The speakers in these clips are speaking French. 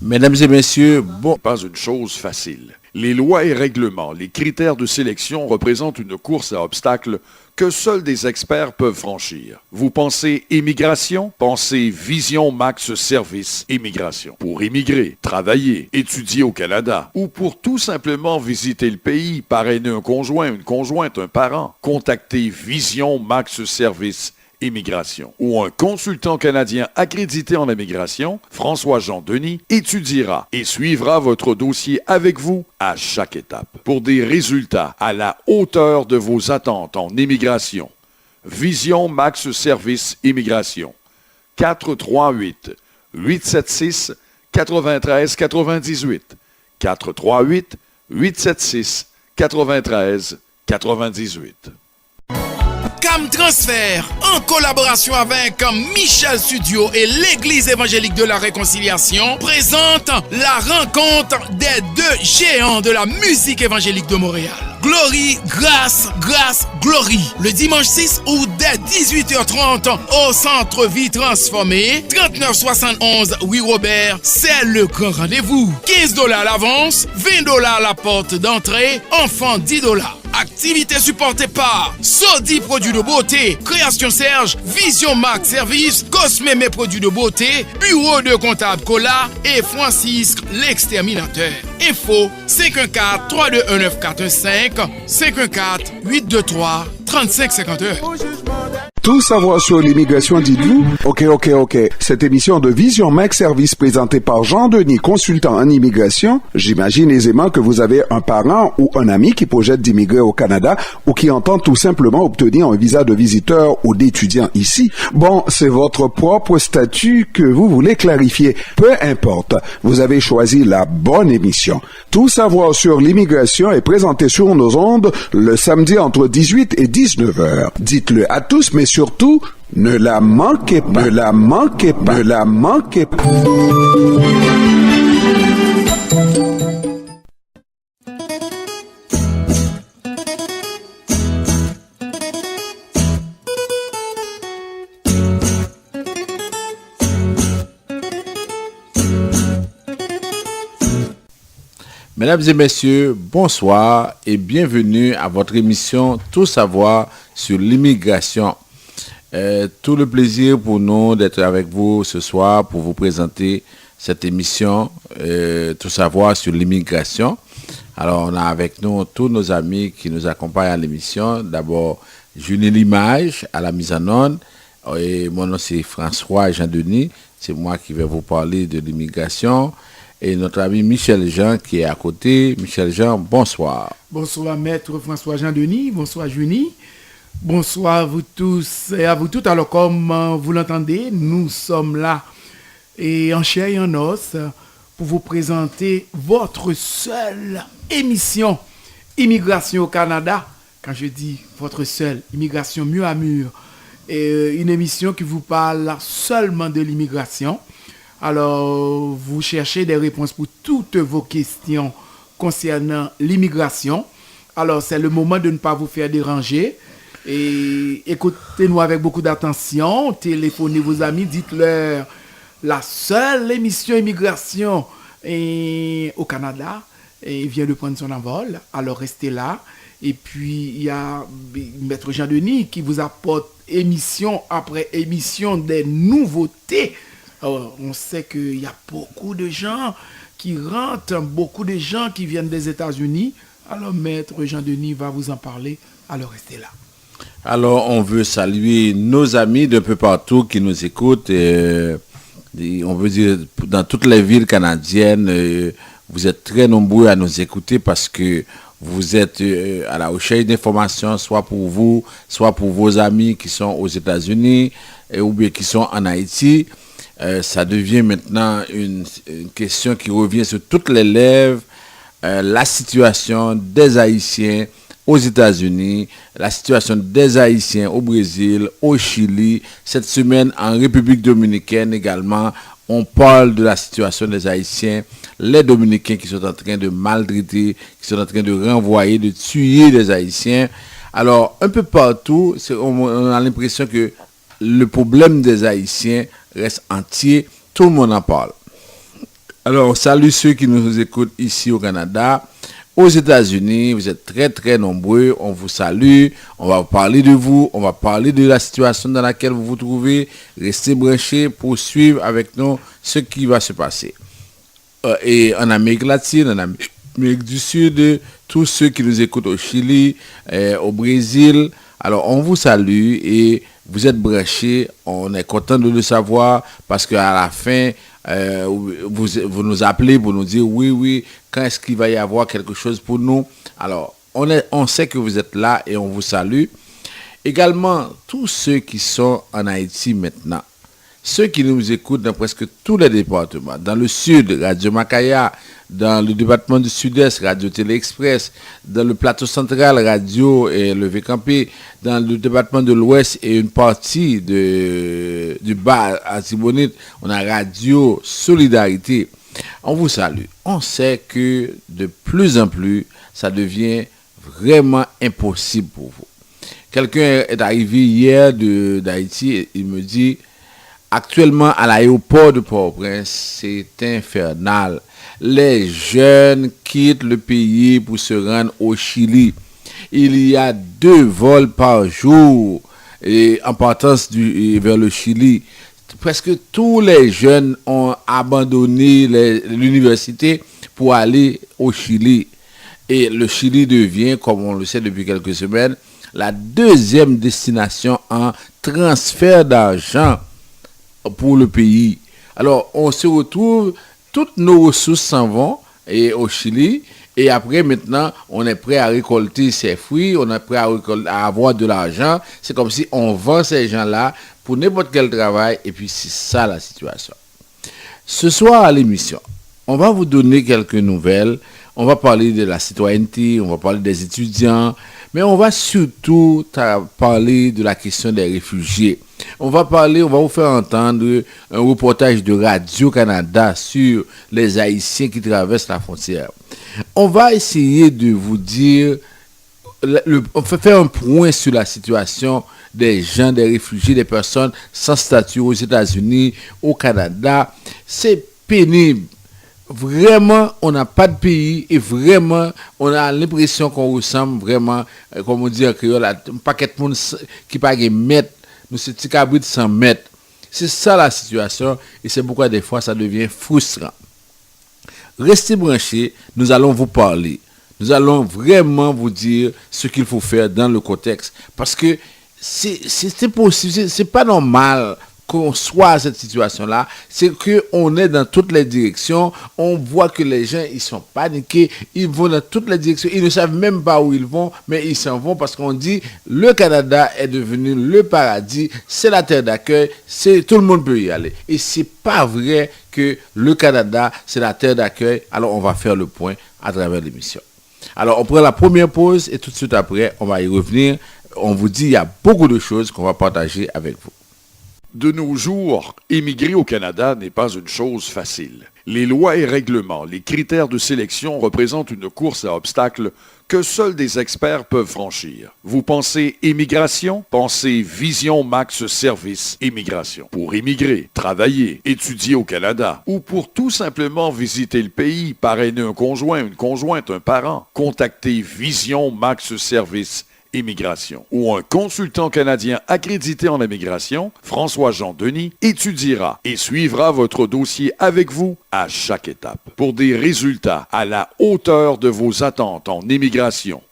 Mesdames et messieurs, bon, Pas une chose facile. Les lois et règlements, les critères de sélection représentent une course à obstacles que seuls des experts peuvent franchir. Vous pensez immigration? Pensez Vision Max Service Immigration. Pour immigrer, travailler, étudier au Canada ou pour tout simplement visiter le pays, parrainer un conjoint, une conjointe, un parent, contactez Vision Max Service Immigration ou un consultant canadien accrédité en immigration, François-Jean Denis, étudiera et suivra votre dossier avec vous à chaque étape pour des résultats à la hauteur de vos attentes en immigration. Vision Max Service Immigration. 438 876 93 98. 438 876 93 98. Cam Transfert, en collaboration avec Michel Studio et l'Église évangélique de la Réconciliation, présente la rencontre des deux géants de la musique évangélique de Montréal. Glory, grâce, grâce, glory. Le dimanche 6 août dès 18h30 au Centre Vie Transformée, 3971 Rue Robert, c'est le grand rendez-vous. $15 l'avance, $20 la porte d'entrée, enfants $10. Activité supportée par Sodi Produits de Beauté, Création Serge, Vision Max Service, Cosmémé Produits de Beauté, Bureau de Comptable Cola et Francisque l'Exterminateur. Info 514-321-945, 514-823-3551. Tout savoir sur l'immigration, dites-vous? Ok. Cette émission de Vision Max Service présentée par Jean-Denis, consultant en immigration, j'imagine aisément que vous avez un parent ou un ami qui projette d'immigrer au Canada ou qui entend tout simplement obtenir un visa de visiteur ou d'étudiant ici. Bon, c'est votre propre statut que vous voulez clarifier. Peu importe, vous avez choisi la bonne émission. Tout savoir sur l'immigration est présenté sur nos ondes le samedi entre 18 et 19 heures. Dites-le à tous, mais surtout, ne la manquez pas. Ne la manquez pas. Ne la manquez pas. mesdames et messieurs, bonsoir et bienvenue à votre émission Tout savoir sur l'immigration. Tout le plaisir pour nous d'être avec vous ce soir pour vous présenter cette émission Tout savoir sur l'immigration. Alors, on a avec nous tous nos amis qui nous accompagnent à l'émission. D'abord, Julie Limage à la mise en onde. Et mon nom, c'est François Jean-Denis. C'est moi qui vais vous parler de l'immigration. Et notre ami Michel Jean qui est à côté. Michel Jean, bonsoir. Bonsoir, maître François Jean-Denis. Bonsoir, Julie. Bonsoir à vous tous et à vous toutes. Alors, comme vous l'entendez, nous sommes là et en chair et en os pour vous présenter votre seule émission Immigration au Canada. Quand je dis votre seule, Immigration mur à mur, et une émission qui vous parle seulement de l'immigration. Alors, vous cherchez des réponses pour toutes vos questions concernant l'immigration. Alors, c'est le moment de ne pas vous faire déranger. Et écoutez-nous avec beaucoup d'attention. Téléphonez vos amis, dites-leur la seule émission immigration au Canada vient de prendre son envol. Alors, restez là. Et puis, il y a Maître Jean-Denis qui vous apporte émission après émission des nouveautés. Alors, on sait qu'il y a beaucoup de gens qui rentrent, beaucoup de gens qui viennent des États-Unis. Alors, Maître Jean-Denis va vous en parler. Alors, restez là. Alors, on veut saluer nos amis d'un peu partout qui nous écoutent. On veut dire, dans toutes les villes canadiennes, vous êtes très nombreux à nous écouter parce que vous êtes à la recherche d'informations, soit pour vous, soit pour vos amis qui sont aux États-Unis ou bien qui sont en Haïti. Ça devient maintenant une question qui revient sur toutes les lèvres, la situation des Haïtiens aux États-Unis, la situation des Haïtiens au Brésil, au Chili, cette semaine en République dominicaine également. On parle de la situation des Haïtiens, les Dominicains qui sont en train de maltraiter, qui sont en train de renvoyer, de tuer les Haïtiens. Alors, un peu partout, on a l'impression que le problème des Haïtiens reste entier. Tout le monde en parle. Alors, on salue ceux qui nous écoutent ici au Canada. Aux États-Unis, vous êtes très très nombreux. On vous salue. On va parler de vous. On va parler de la situation dans laquelle vous vous trouvez. Restez branchés pour suivre avec nous ce qui va se passer. Et en Amérique latine, en Amérique du Sud, tous ceux qui nous écoutent au Chili, au Brésil. Alors, on vous salue et vous êtes branchés. On est content de le savoir parce qu'à la fin, vous nous appelez pour nous dire oui, quand est-ce qu'il va y avoir quelque chose pour nous. Alors, on sait que vous êtes là et on vous salue. Également, tous ceux qui sont en Haïti maintenant, ceux qui nous écoutent dans presque tous les départements, dans le sud, Radio Macaya, dans le département du sud-est, Radio Télé Express, dans le plateau central, Radio Levé Campé, dans le département de l'ouest et une partie du bas à Tibonite, on a Radio Solidarité. On vous salue. On sait que de plus en plus, ça devient vraiment impossible pour vous. Quelqu'un est arrivé hier d'Haïti et il me dit, actuellement à l'aéroport de Port-au-Prince, c'est infernal. Les jeunes quittent le pays pour se rendre au Chili. Il y a 2 vols par jour en partance vers le Chili. Presque tous les jeunes ont abandonné l'université pour aller au Chili. Et le Chili devient, comme on le sait depuis quelques semaines, la 2e destination en transfert d'argent pour le pays. Alors, on se retrouve, toutes nos ressources s'en vont au Chili, et après, maintenant, on est prêt à récolter ces fruits, on est prêt à avoir de l'argent. C'est comme si on vend ces gens-là pour n'importe quel travail, et puis c'est ça la situation. Ce soir à l'émission, on va vous donner quelques nouvelles, on va parler de la citoyenneté, on va parler des étudiants, mais on va surtout parler de la question des réfugiés. On va vous faire entendre un reportage de Radio-Canada sur les Haïtiens qui traversent la frontière. On va essayer de vous dire, on va faire un point sur la situation des gens, des réfugiés, des personnes sans statut aux États-Unis, au Canada. C'est pénible. Vraiment, on n'a pas de pays et vraiment, on a l'impression qu'on ressemble vraiment, comme on dit en créole, à un paquet de monde qui pas de mètres, nous c'est petit cabrit sans mètres. C'est ça la situation et c'est pourquoi des fois ça devient frustrant. Restez branchés, nous allons vous parler. Nous allons vraiment vous dire ce qu'il faut faire dans le contexte parce que c'est possible, c'est pas normal qu'on soit à cette situation-là, c'est qu'on est dans toutes les directions, on voit que les gens, ils sont paniqués, ils vont dans toutes les directions, ils ne savent même pas où ils vont, mais ils s'en vont parce qu'on dit, le Canada est devenu le paradis, c'est la terre d'accueil, tout le monde peut y aller. Et c'est pas vrai que le Canada, c'est la terre d'accueil, alors on va faire le point à travers l'émission. Alors on prend la première pause et tout de suite après, on va y revenir. On vous dit, il y a beaucoup de choses qu'on va partager avec vous. De nos jours, émigrer au Canada n'est pas une chose facile. Les lois et règlements, les critères de sélection représentent une course à obstacles que seuls des experts peuvent franchir. Vous pensez immigration? Pensez Vision Max Service Immigration. Pour immigrer, travailler, étudier au Canada ou pour tout simplement visiter le pays, parrainer un conjoint, une conjointe, un parent, contactez Vision Max Service Immigration, où un consultant canadien accrédité en immigration, François-Jean Denis, étudiera et suivra votre dossier avec vous à chaque étape pour des résultats à la hauteur de vos attentes en immigration.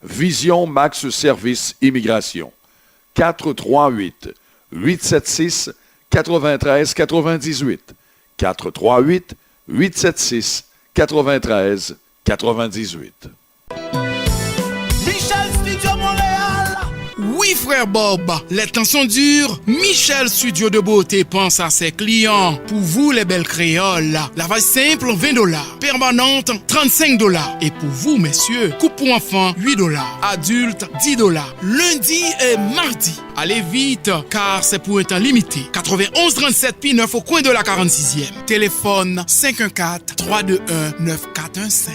Vision Max Service Immigration. 438-876-9398. 438-876-9398. Oui, frère Bob, les temps sont durs. Michel Studio de Beauté pense à ses clients. Pour vous, les belles créoles, lavage simple, $20. Permanente, $35. Et pour vous, messieurs, coupe pour enfants, $8. Adultes, $10. Lundi et mardi. Allez vite, car c'est pour un temps limité. 91 37 P9 au coin de la 46e. Téléphone 514-321-9415.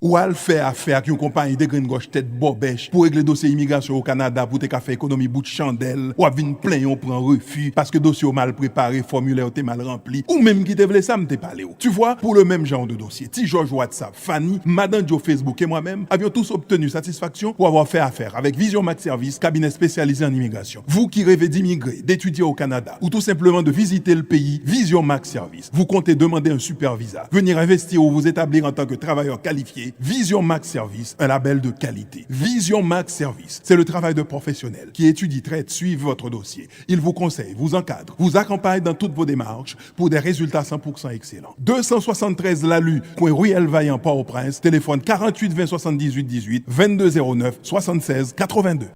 Ou al faire affaire avec une compagnie de green gauche tête bobèche pour régler dossier immigration au Canada pour te faire économie bout de chandelle ou vinn plein on prend refus parce que dossier mal préparé, formulaire t'es mal rempli ou même qui te voulait ça m'te parlé. Tu vois, pour le même genre de dossier, Ti George WhatsApp, Fanny, Madame Joe Facebook et moi-même avions tous obtenu satisfaction pour avoir fait affaire avec Vision Max Service, cabinet spécialisé en immigration. Vous qui rêvez d'immigrer, d'étudier au Canada ou tout simplement de visiter le pays, Vision Max Service. Vous comptez demander un super visa, venir investir ou vous établir en tant que travailleur qualifié. Vision Max Service, un label de qualité. Vision Max Service, c'est le travail de professionnels qui étudie, traite, suivent votre dossier. Il vous conseille, vous encadre, vous accompagne dans toutes vos démarches pour des résultats 100% excellents. 273 Lalu, coin Ruelle Vaillant, Port-au-Prince, téléphone 48 20 78 18, 22 09 76 82.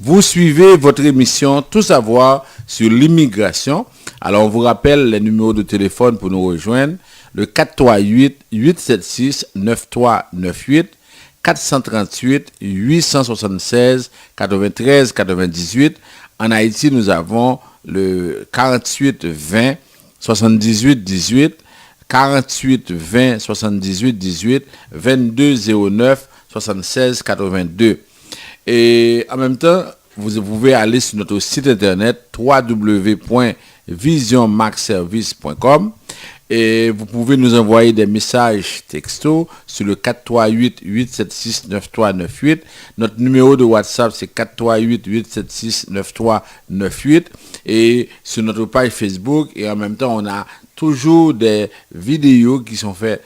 Vous suivez votre émission Tout savoir sur l'immigration. Alors, on vous rappelle les numéros de téléphone pour nous rejoindre. Le 438-876-9398, 438-876-9398. En Haïti, nous avons le 48-20-78-18, 48-20-78-18, 22-09-76-82. Et en même temps, vous pouvez aller sur notre site internet www.visionmaxservice.com et vous pouvez nous envoyer des messages texto sur le 438-876-9398. Notre numéro de WhatsApp, c'est 438-876-9398. Et sur notre page Facebook, et en même temps, on a toujours des vidéos qui sont faites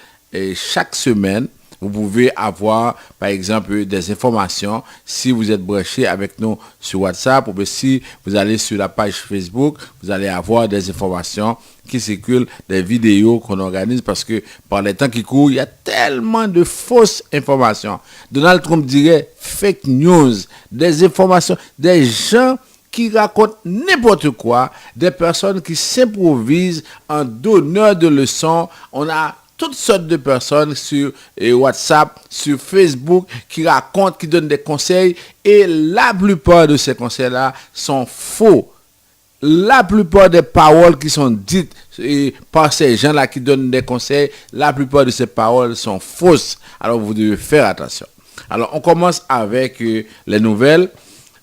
chaque semaine. Vous pouvez avoir, par exemple, des informations si vous êtes branché avec nous sur WhatsApp ou bien si vous allez sur la page Facebook, vous allez avoir des informations qui circulent, des vidéos qu'on organise parce que par les temps qui courent, il y a tellement de fausses informations. Donald Trump dirait fake news, des informations, des gens qui racontent n'importe quoi, des personnes qui s'improvisent en donneurs de leçons. On a toutes sortes de personnes sur WhatsApp, sur Facebook, qui racontent, qui donnent des conseils, et la plupart de ces conseils-là sont faux. La plupart des paroles qui sont dites par ces gens-là qui donnent des conseils, la plupart de ces paroles sont fausses. Alors, vous devez faire attention. Alors, on commence avec les nouvelles.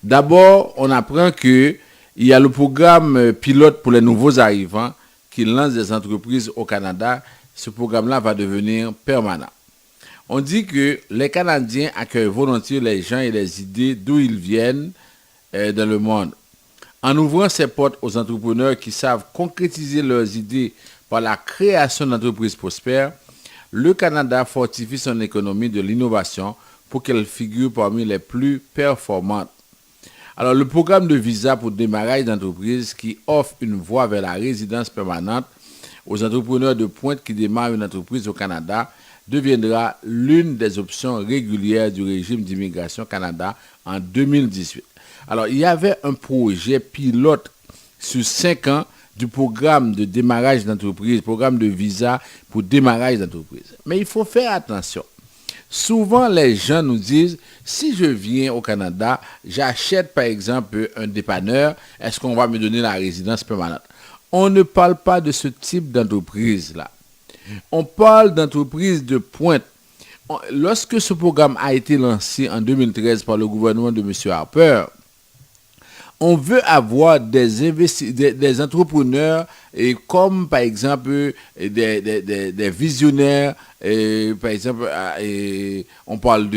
D'abord, on apprend qu'il y a le programme pilote pour les nouveaux arrivants qui lance des entreprises au Canada. Ce programme-là va devenir permanent. On dit que les Canadiens accueillent volontiers les gens et les idées d'où ils viennent dans le monde. En ouvrant ses portes aux entrepreneurs qui savent concrétiser leurs idées par la création d'entreprises prospères, le Canada fortifie son économie de l'innovation pour qu'elle figure parmi les plus performantes. Alors, le programme de visa pour démarrage d'entreprise qui offre une voie vers la résidence permanente aux entrepreneurs de pointe qui démarrent une entreprise au Canada deviendra l'une des options régulières du régime d'immigration Canada en 2018. Alors, il y avait un projet pilote sur 5 ans du programme de démarrage d'entreprise, programme de visa pour démarrage d'entreprise. Mais il faut faire attention. Souvent, les gens nous disent, si je viens au Canada, j'achète par exemple un dépanneur, est-ce qu'on va me donner la résidence permanente? On ne parle pas de ce type d'entreprise-là. On parle d'entreprise de pointe. Lorsque ce programme a été lancé en 2013 par le gouvernement de M. Harper, on veut avoir des entrepreneurs et comme par exemple des visionnaires, par exemple on parle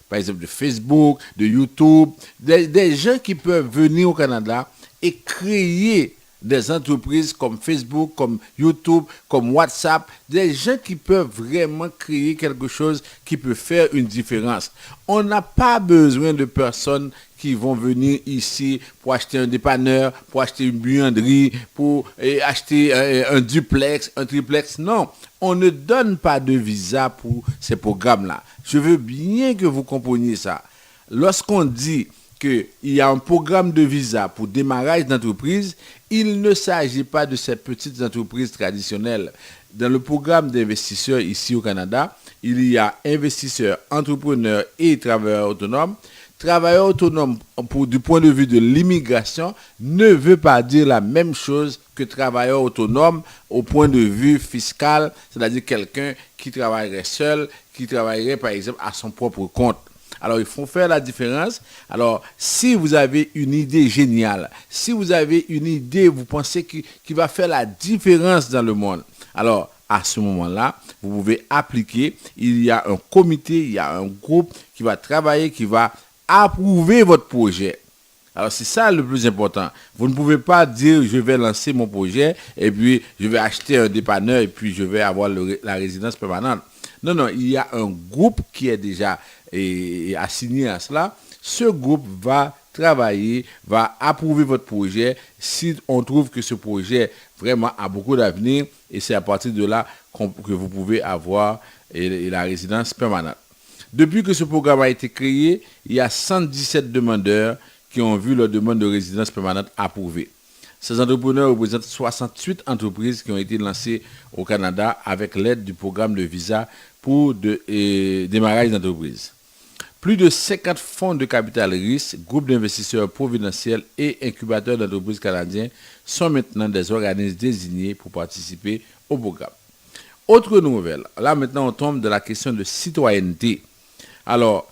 par exemple de Facebook, de YouTube, des gens qui peuvent venir au Canada et créer des entreprises comme Facebook, comme YouTube, comme WhatsApp, des gens qui peuvent vraiment créer quelque chose qui peut faire une différence. On n'a pas besoin de personnes qui vont venir ici pour acheter un dépanneur, pour acheter une buanderie, pour acheter un duplex, un triplex. Non, on ne donne pas de visa pour ces programmes-là. Je veux bien que vous compreniez ça. Lorsqu'on dit qu'il y a un programme de visa pour démarrage d'entreprise, il ne s'agit pas de ces petites entreprises traditionnelles. Dans le programme d'investisseurs ici au Canada, il y a investisseurs, entrepreneurs et travailleurs autonomes. Travailleurs autonomes, du point de vue de l'immigration, ne veut pas dire la même chose que travailleur autonome au point de vue fiscal, c'est-à-dire quelqu'un qui travaillerait seul, qui travaillerait par exemple à son propre compte. Alors, il faut faire la différence. Alors, si vous avez une idée géniale, si vous avez une idée, vous pensez qui va faire la différence dans le monde, alors, à ce moment-là, vous pouvez appliquer. Il y a un comité, il y a un groupe qui va travailler, qui va approuver votre projet. Alors, c'est ça le plus important. Vous ne pouvez pas dire, je vais lancer mon projet et puis je vais acheter un dépanneur et puis je vais avoir la résidence permanente. Non, non, il y a un groupe qui est déjà assigné à cela. Ce groupe va travailler, va approuver votre projet si on trouve que ce projet vraiment a beaucoup d'avenir et c'est à partir de là que vous pouvez avoir la résidence permanente. Depuis que ce programme a été créé, il y a 117 demandeurs qui ont vu leur demande de résidence permanente approuvée. Ces entrepreneurs représentent 68 entreprises qui ont été lancées au Canada avec l'aide du programme de visa pour démarrage d'entreprise. Plus de 50 fonds de capital risque, groupes d'investisseurs providentiels et incubateurs d'entreprises canadiens sont maintenant des organismes désignés pour participer au programme. Autre nouvelle, là maintenant on tombe dans la question de citoyenneté. Alors,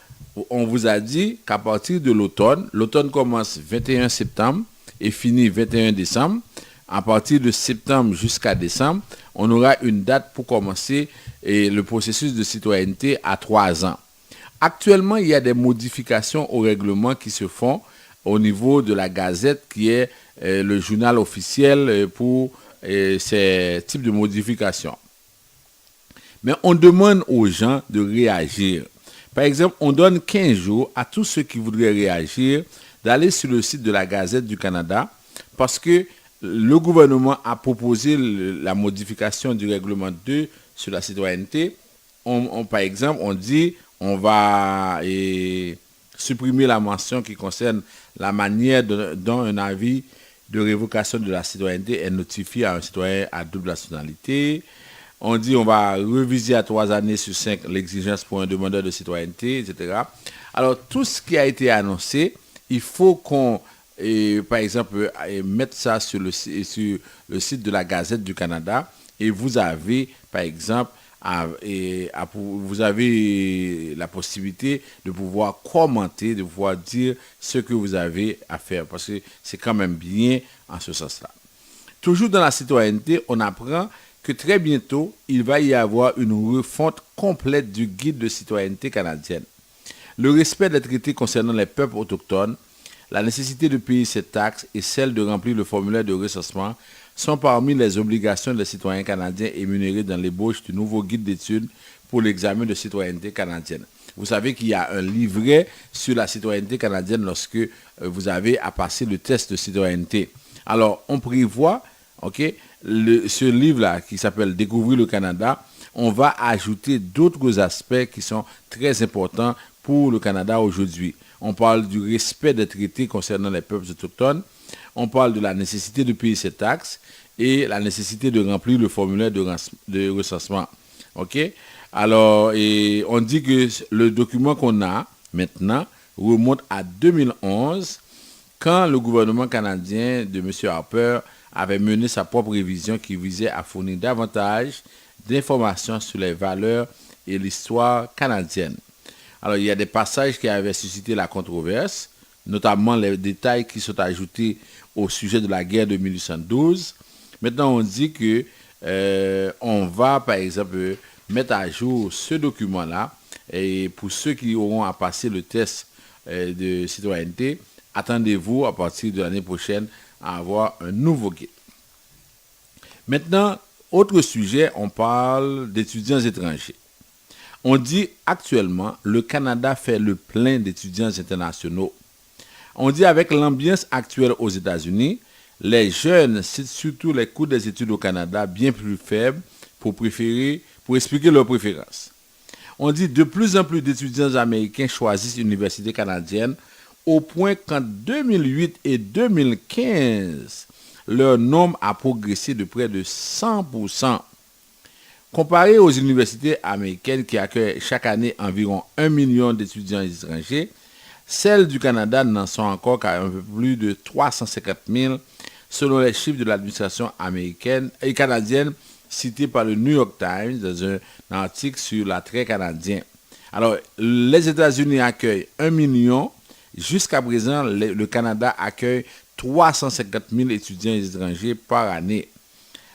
on vous a dit qu'à partir de l'automne commence 21 septembre et finit 21 décembre. À partir de septembre jusqu'à décembre, on aura une date pour commencer le processus de citoyenneté à 3 ans. Actuellement, il y a des modifications au règlement qui se font au niveau de la Gazette, qui est le journal officiel pour ces types de modifications. Mais on demande aux gens de réagir. Par exemple, on donne 15 jours à tous ceux qui voudraient réagir d'aller sur le site de la Gazette du Canada parce que le gouvernement a proposé la modification du règlement 2 sur la citoyenneté. Par exemple, on dit on va supprimer la mention qui concerne la manière dont un avis de révocation de la citoyenneté est notifié à un citoyen à double nationalité. On dit on va réviser à 3 années sur 5 l'exigence pour un demandeur de citoyenneté, etc. Alors, tout ce qui a été annoncé, il faut qu'on, par exemple, mette ça sur le site de la Gazette du Canada et vous avez, par exemple, vous avez la possibilité de pouvoir commenter, de pouvoir dire ce que vous avez à faire parce que c'est quand même bien en ce sens-là. Toujours dans la citoyenneté, on apprend que très bientôt, il va y avoir une refonte complète du guide de citoyenneté canadienne. Le respect des traités concernant les peuples autochtones, la nécessité de payer ses taxes et celle de remplir le formulaire de recensement sont parmi les obligations des citoyens canadiens énumérées dans l'ébauche du nouveau guide d'études pour l'examen de citoyenneté canadienne. Vous savez qu'il y a un livret sur la citoyenneté canadienne lorsque vous avez à passer le test de citoyenneté. Alors, on prévoit, ce livre-là qui s'appelle « Découvrir le Canada », on va ajouter d'autres aspects qui sont très importants pour le Canada aujourd'hui. On parle du respect des traités concernant les peuples autochtones, on parle de la nécessité de payer ses taxes et la nécessité de remplir le formulaire de recensement. Alors, on dit que le document qu'on a maintenant remonte à 2011, quand le gouvernement canadien de M. Harper avait mené sa propre révision qui visait à fournir davantage d'informations sur les valeurs et l'histoire canadienne. Alors, il y a des passages qui avaient suscité la controverse, notamment les détails qui sont ajoutés au sujet de la guerre de 1812. Maintenant, on dit que on va, par exemple, mettre à jour ce document-là et pour ceux qui auront à passer le test de citoyenneté, attendez-vous à partir de l'année prochaine à avoir un nouveau guide. Maintenant, autre sujet, on parle d'étudiants étrangers. On dit actuellement, le Canada fait le plein d'étudiants internationaux. On dit avec l'ambiance actuelle aux États-Unis, les jeunes citent surtout les coûts des études au Canada bien plus faibles pour expliquer leurs préférences. On dit de plus en plus d'étudiants américains choisissent l'université canadienne au point qu'en 2008 et 2015, leur nombre a progressé de près de 100%. Comparé aux universités américaines qui accueillent chaque année environ 1 million d'étudiants étrangers, celles du Canada n'en sont encore qu'à un peu plus de 350 000 selon les chiffres de l'administration américaine et canadienne cités par le New York Times dans un article sur l'attrait canadien. Alors, les États-Unis accueillent 1 million. Jusqu'à présent, le Canada accueille 350 000 étudiants étrangers par année.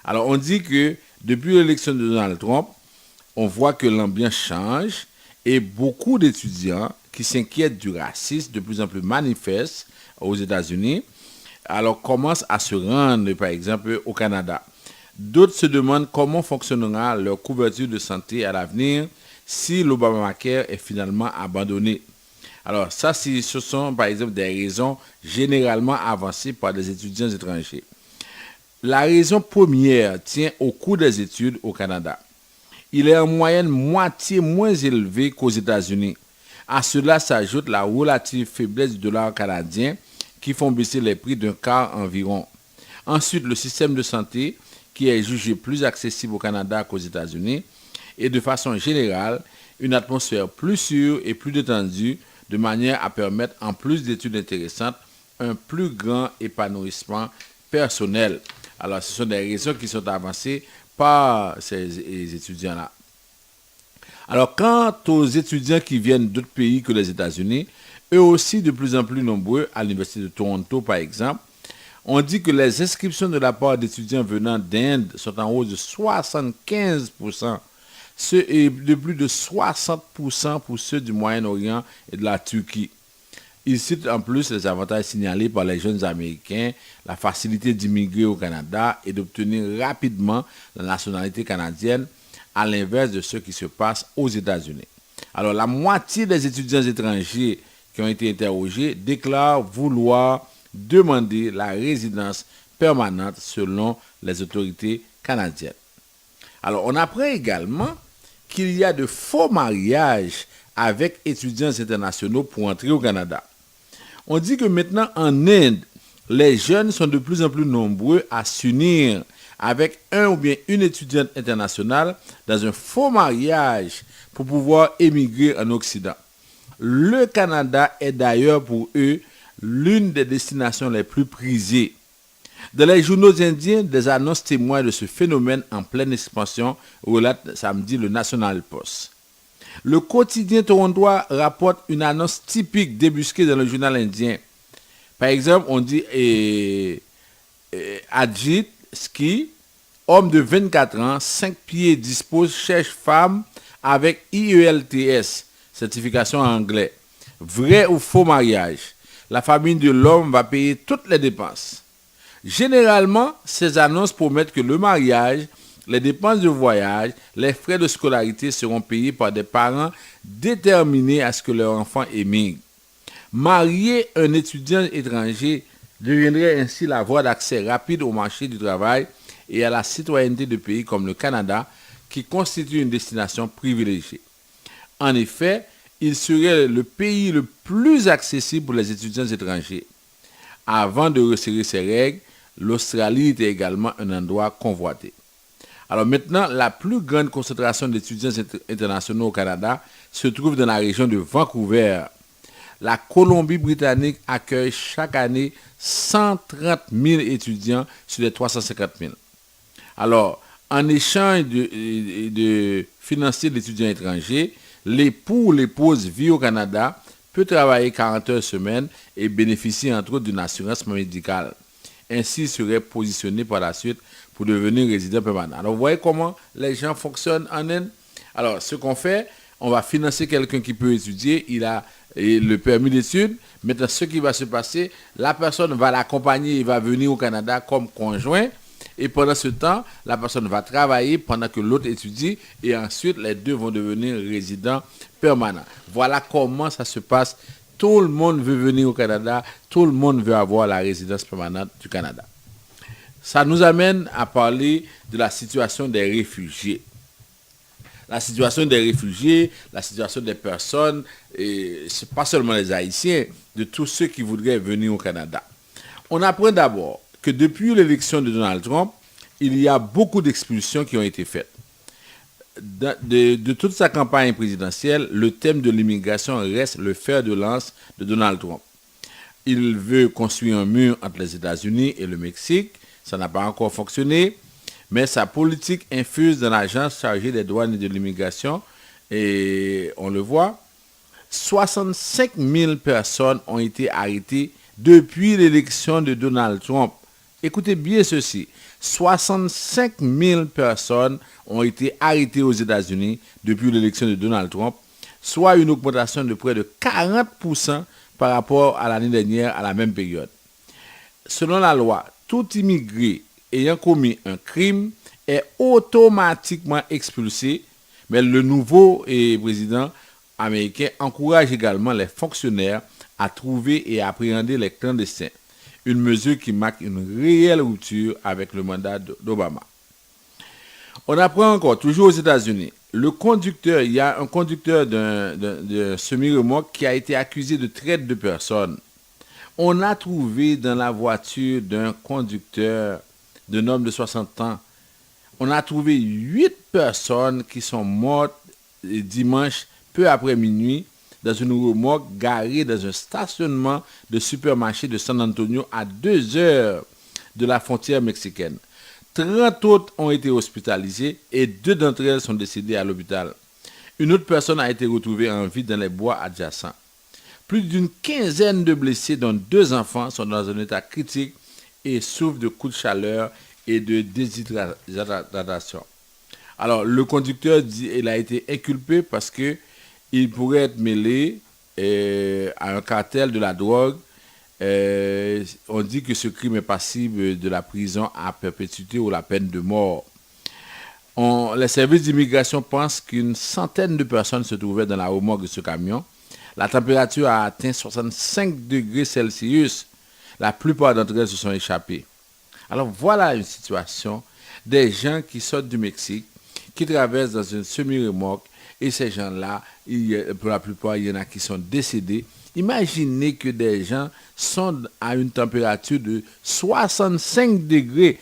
Alors, on dit que depuis l'élection de Donald Trump, on voit que l'ambiance change et beaucoup d'étudiants qui s'inquiètent du racisme de plus en plus manifeste aux États-Unis, alors commencent à se rendre, par exemple, au Canada. D'autres se demandent comment fonctionnera leur couverture de santé à l'avenir si l'Obamacare est finalement abandonné. Alors ça, ce sont par exemple des raisons généralement avancées par des étudiants étrangers. La raison première tient au coût des études au Canada. Il est en moyenne moitié moins élevé qu'aux États-Unis. À cela s'ajoute la relative faiblesse du dollar canadien qui font baisser les prix d'un quart environ. Ensuite, le système de santé qui est jugé plus accessible au Canada qu'aux États-Unis et de façon générale, une atmosphère plus sûre et plus détendue de manière à permettre, en plus d'études intéressantes, un plus grand épanouissement personnel. Alors, ce sont des raisons qui sont avancées par ces étudiants-là. Alors, quant aux étudiants qui viennent d'autres pays que les États-Unis, eux aussi de plus en plus nombreux, à l'Université de Toronto par exemple, on dit que les inscriptions de la part d'étudiants venant d'Inde sont en hausse de 75%, et de plus de 60% pour ceux du Moyen-Orient et de la Turquie. Il cite en plus les avantages signalés par les jeunes Américains, la facilité d'immigrer au Canada et d'obtenir rapidement la nationalité canadienne, à l'inverse de ce qui se passe aux États-Unis. Alors, la moitié des étudiants étrangers qui ont été interrogés déclarent vouloir demander la résidence permanente selon les autorités canadiennes. Alors, on apprend également qu'il y a de faux mariages avec étudiants internationaux pour entrer au Canada. On dit que maintenant en Inde, les jeunes sont de plus en plus nombreux à s'unir avec un ou bien une étudiante internationale dans un faux mariage pour pouvoir émigrer en Occident. Le Canada est d'ailleurs pour eux l'une des destinations les plus prisées. Dans les journaux indiens, des annonces témoignent de ce phénomène en pleine expansion, relate samedi le National Post. Le quotidien torontois rapporte une annonce typique débusquée dans le journal indien. Par exemple, on dit Ajit Ski, homme de 24 ans, 5 pieds dispose, cherche femme avec IELTS, certification en anglais. Vrai ou faux mariage? La famille de l'homme va payer toutes les dépenses. Généralement, ces annonces promettent que le mariage, les dépenses de voyage, les frais de scolarité seront payés par des parents déterminés à ce que leur enfant émigre. Marier un étudiant étranger deviendrait ainsi la voie d'accès rapide au marché du travail et à la citoyenneté de pays comme le Canada, qui constitue une destination privilégiée. En effet, il serait le pays le plus accessible pour les étudiants étrangers. Avant de resserrer ces règles, l'Australie était également un endroit convoité. Alors maintenant, la plus grande concentration d'étudiants internationaux au Canada se trouve dans la région de Vancouver. La Colombie-Britannique accueille chaque année 130 000 étudiants sur les 350 000. Alors, en échange de financer l'étudiant étranger, l'époux ou l'épouse vit au Canada, peut travailler 40 heures semaine et bénéficier entre autres d'une assurance médicale. Ainsi, il serait positionné par la suite pour devenir résident permanent. Alors, vous voyez comment les gens fonctionnent en Inde? Alors, ce qu'on fait, on va financer quelqu'un qui peut étudier, il a le permis d'études. Maintenant, ce qui va se passer, la personne va l'accompagner, il va venir au Canada comme conjoint. Et pendant ce temps, la personne va travailler pendant que l'autre étudie et ensuite les deux vont devenir résidents permanents. Voilà comment ça se passe. Tout le monde veut venir au Canada, tout le monde veut avoir la résidence permanente du Canada. Ça nous amène à parler de la situation des réfugiés. la situation des réfugiés, la situation des personnes, et c'est pas seulement les Haïtiens, de tous ceux qui voudraient venir au Canada. On apprend d'abord que depuis l'élection de Donald Trump, il y a beaucoup d'expulsions qui ont été faites. De toute sa campagne présidentielle, le thème de l'immigration reste le fer de lance de Donald Trump. Il veut construire un mur entre les États-Unis et le Mexique. Ça n'a pas encore fonctionné. Mais sa politique infuse dans l'agence chargée des douanes et de l'immigration. Et on le voit, 65 000 personnes ont été arrêtées depuis l'élection de Donald Trump. Écoutez bien ceci. 65 000 personnes ont été arrêtées aux États-Unis depuis l'élection de Donald Trump, soit une augmentation de près de 40% par rapport à l'année dernière à la même période. Selon la loi, tout immigré ayant commis un crime est automatiquement expulsé, mais le nouveau président américain encourage également les fonctionnaires à trouver et à appréhender les clandestins. Une mesure qui marque une réelle rupture avec le mandat d'Obama. On apprend encore, toujours aux États-Unis, il y a un conducteur d'un semi-remorque qui a été accusé de traite de personnes. On a trouvé dans la voiture d'un conducteur, d'un homme de 60 ans, on a trouvé 8 personnes qui sont mortes dimanche, peu après minuit, dans une remorque garée dans un stationnement de supermarché de San Antonio à 2 heures de la frontière mexicaine. 30 autres ont été hospitalisés et 2 d'entre elles sont décédées à l'hôpital. Une autre personne a été retrouvée en vie dans les bois adjacents. Plus d'une quinzaine de blessés, dont 2 enfants, sont dans un état critique et souffrent de coups de chaleur et de déshydratation. Alors, le conducteur il a été inculpé parce que il pourrait être mêlé à un cartel de la drogue. On dit que ce crime est passible de la prison à perpétuité ou la peine de mort. Les services d'immigration pensent qu'une centaine de personnes se trouvaient dans la remorque de ce camion. La température a atteint 65 degrés Celsius. La plupart d'entre elles se sont échappées. Alors voilà une situation des gens qui sortent du Mexique, qui traversent dans une semi-remorque. Et ces gens-là, pour la plupart, il y en a qui sont décédés. Imaginez que des gens sont à une température de 65 degrés.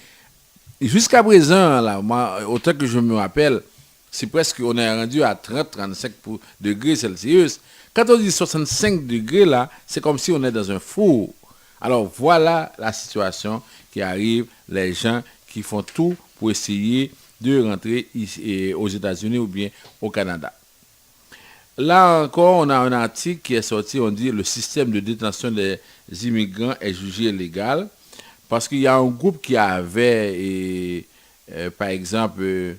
Et jusqu'à présent, là, moi, autant que je me rappelle, c'est presque, on est rendu à 30-35 degrés Celsius. Quand on dit 65 degrés, là, c'est comme si on est dans un four. Alors voilà la situation qui arrive, les gens qui font tout pour essayer de rentrer ici, aux États-Unis ou bien au Canada. Là encore, on a un article qui est sorti, on dit le système de détention des immigrants est jugé illégal parce qu'il y a un groupe qui avait, par exemple,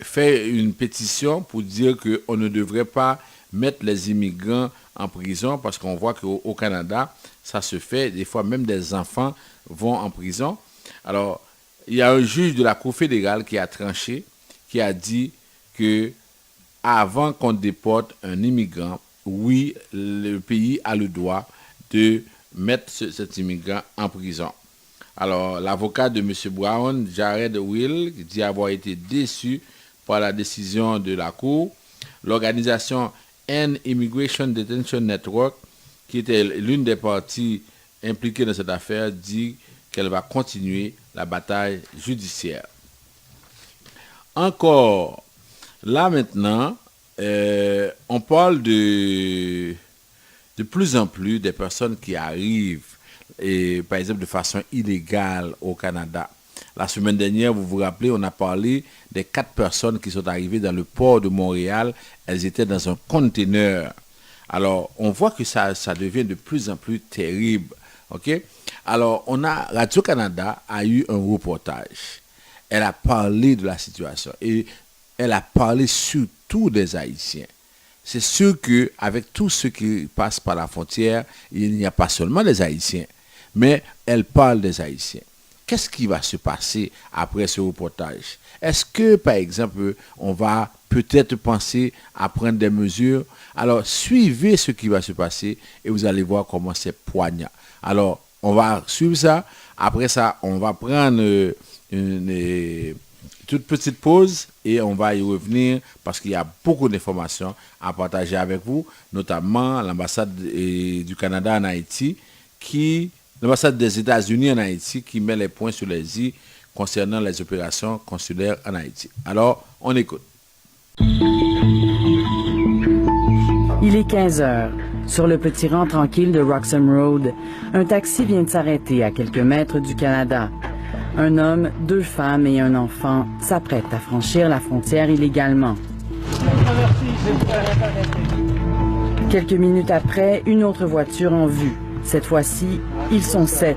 fait une pétition pour dire qu'on ne devrait pas mettre les immigrants en prison parce qu'on voit qu'au Canada, ça se fait, des fois même des enfants vont en prison. Alors, il y a un juge de la Cour fédérale qui a tranché, qui a dit que avant qu'on déporte un immigrant, oui, le pays a le droit de mettre cet immigrant en prison. Alors, l'avocat de M. Brown, Jared Will, dit avoir été déçu par la décision de la Cour. L'organisation End Immigration Detention Network, qui était l'une des parties impliquées dans cette affaire, dit qu'elle va continuer la bataille judiciaire. Encore, là maintenant, on parle de plus en plus des personnes qui arrivent, par exemple de façon illégale au Canada. La semaine dernière, vous vous rappelez, on a parlé des 4 personnes qui sont arrivées dans le port de Montréal. Elles étaient dans un conteneur. Alors, on voit que ça devient de plus en plus terrible. OK? Alors, Radio-Canada a eu un reportage. Elle a parlé de la situation et elle a parlé surtout des Haïtiens. C'est sûr qu'avec tous ceux qui passent par la frontière, il n'y a pas seulement des Haïtiens, mais elle parle des Haïtiens. Qu'est-ce qui va se passer après ce reportage? Est-ce que, par exemple, on va peut-être penser à prendre des mesures? Alors, suivez ce qui va se passer et vous allez voir comment c'est poignant. Alors, on va suivre ça. Après ça, on va prendre toute petite pause et on va y revenir parce qu'il y a beaucoup d'informations à partager avec vous, notamment l'ambassade du Canada en Haïti, l'ambassade des États-Unis en Haïti qui met les points sur les i concernant les opérations consulaires en Haïti. Alors, on écoute. Il est 15 heures. Sur le petit rang tranquille de Roxham Road, un taxi vient de s'arrêter à quelques mètres du Canada. Un homme, 2 femmes et un enfant s'apprêtent à franchir la frontière illégalement. Quelques minutes après, une autre voiture en vue. Cette fois-ci, ils sont 7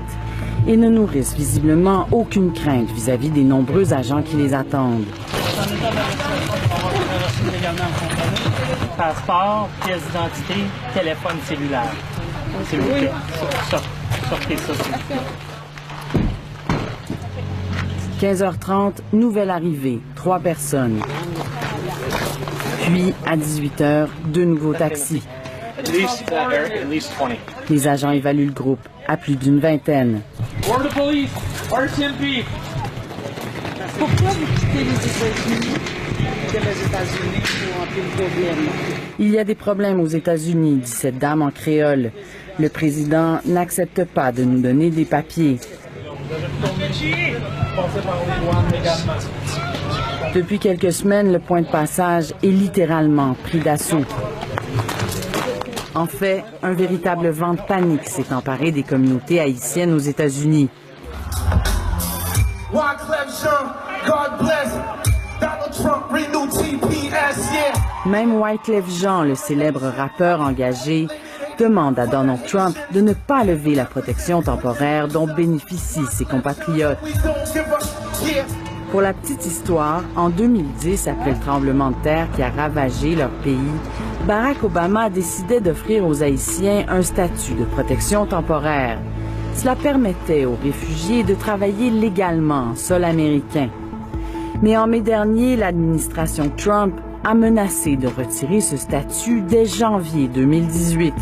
et ne nourrissent visiblement aucune crainte vis-à-vis des nombreux agents qui les attendent. Passeport, pièce d'identité, téléphone cellulaire. S'il vous plaît, sortez ça. 15h30, nouvelle arrivée, 3 personnes. Puis, à 18h, 2 nouveaux taxis. Les agents évaluent le groupe à plus d'une vingtaine. Border Police, RCMP. Pourquoi vous quittez les États-Unis que les États-Unis ont un peu de problème? Il y a des problèmes aux États-Unis, dit cette dame en créole. Le président n'accepte pas de nous donner des papiers. Depuis quelques semaines, le point de passage est littéralement pris d'assaut. En fait, un véritable vent de panique s'est emparé des communautés haïtiennes aux États-Unis. Même Wyclef Jean, le célèbre rappeur engagé, demande à Donald Trump de ne pas lever la protection temporaire dont bénéficient ses compatriotes. Pour la petite histoire, en 2010, après le tremblement de terre qui a ravagé leur pays, Barack Obama décidait d'offrir aux Haïtiens un statut de protection temporaire. Cela permettait aux réfugiés de travailler légalement en sol américain. Mais en mai dernier, l'administration Trump a menacé de retirer ce statut dès janvier 2018.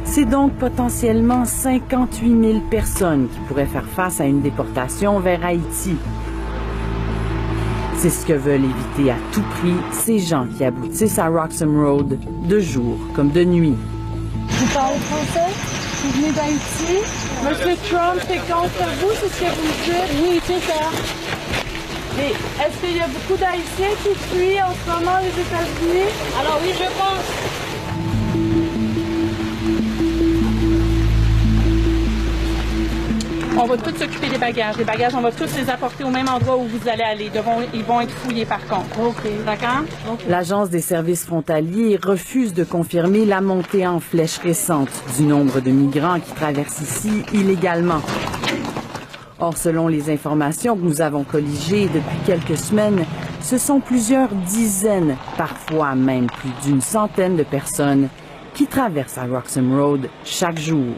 C'est donc potentiellement 58 000 personnes qui pourraient faire face à une déportation vers Haïti. C'est ce que veulent éviter à tout prix ces gens qui aboutissent à Roxham Road de jour comme de nuit. Vous parlez français? Vous venez d'Haïti? Monsieur Trump est contre vous, c'est ce que vous me dites? Oui, c'est ça. Mais est-ce qu'il y a beaucoup d'Haïtiens qui fuient en ce moment les États-Unis? Alors oui, je pense. On va tous s'occuper des bagages. Les bagages, on va tous les apporter au même endroit où vous allez aller. Ils vont être fouillés par contre. OK. D'accord? Okay. L'Agence des services frontaliers refuse de confirmer la montée en flèche récente du nombre de migrants qui traversent ici illégalement. Or, selon les informations que nous avons colligées depuis quelques semaines, ce sont plusieurs dizaines, parfois même plus d'une centaine de personnes qui traversent à Roxham Road chaque jour.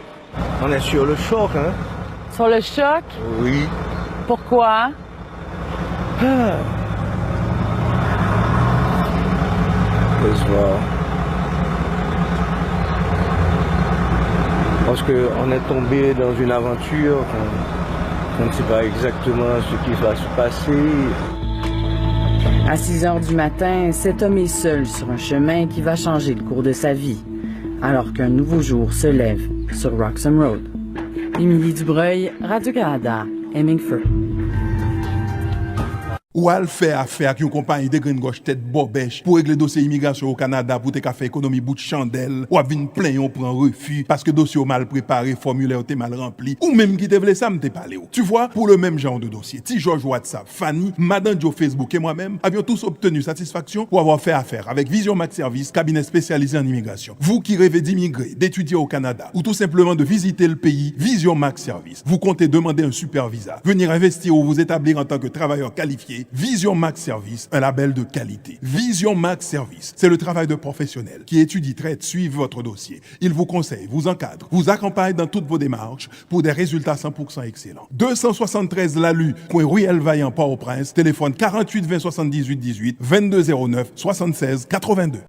On est sur le choc, hein? Sur le choc? Oui. Pourquoi? Parce qu'on est tombé dans une aventure, on ne sait pas exactement ce qui va se passer. À 6 heures du matin, cet homme est seul sur un chemin qui va changer le cours de sa vie, alors qu'un nouveau jour se lève sur Roxham Road. Émilie Dubreuil, Radio-Canada, Hemingford. Ou al fait affaire avec une compagnie de green gauche tête bobèche pour régler dossier immigration au Canada pour te faire économie bout de chandelle ou à venir plein on prend refus parce que dossier mal préparé, formulaire t'es mal rempli ou même qui te voulait ça me t'es parlé. Tu vois, pour le même genre de dossier, Ti George WhatsApp, Fanny, Madame Joe Facebook et moi-même avions tous obtenu satisfaction pour avoir fait affaire avec Vision Max Service, cabinet spécialisé en immigration. Vous qui rêvez d'immigrer, d'étudier au Canada ou tout simplement de visiter le pays, Vision Max Service. Vous comptez demander un super visa, venir investir ou vous établir en tant que travailleur qualifié. Vision Max Service, un label de qualité. Vision Max Service, c'est le travail de professionnels qui étudie, traite, suivent votre dossier. Il vous conseille, vous encadre, vous accompagne dans toutes vos démarches pour des résultats 100% excellents. 273 Lalu, coin Ruelle Vaillant, Port-au-Prince, téléphone 48 20 78 18, 22 09 76 82.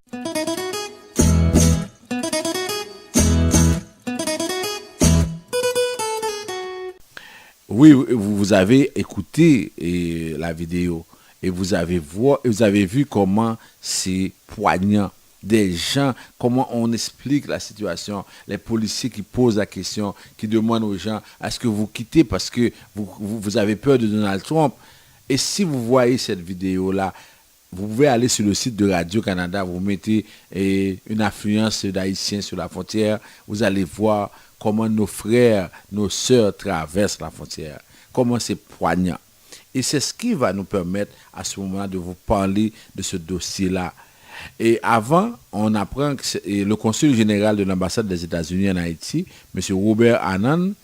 Oui, vous avez écouté la vidéo. Et vous avez vu comment c'est poignant. Des gens, comment on explique la situation, les policiers qui posent la question, qui demandent aux gens, est-ce que vous quittez parce que vous avez peur de Donald Trump? Et si vous voyez cette vidéo-là, vous pouvez aller sur le site de Radio-Canada, vous mettez une affluence d'Haïtiens sur la frontière, vous allez voir comment nos frères, nos sœurs traversent la frontière, comment c'est poignant. Et c'est ce qui va nous permettre à ce moment-là de vous parler de ce dossier-là. Et avant, on apprend que le consul général de l'ambassade des États-Unis en Haïti, M. Robert Annan,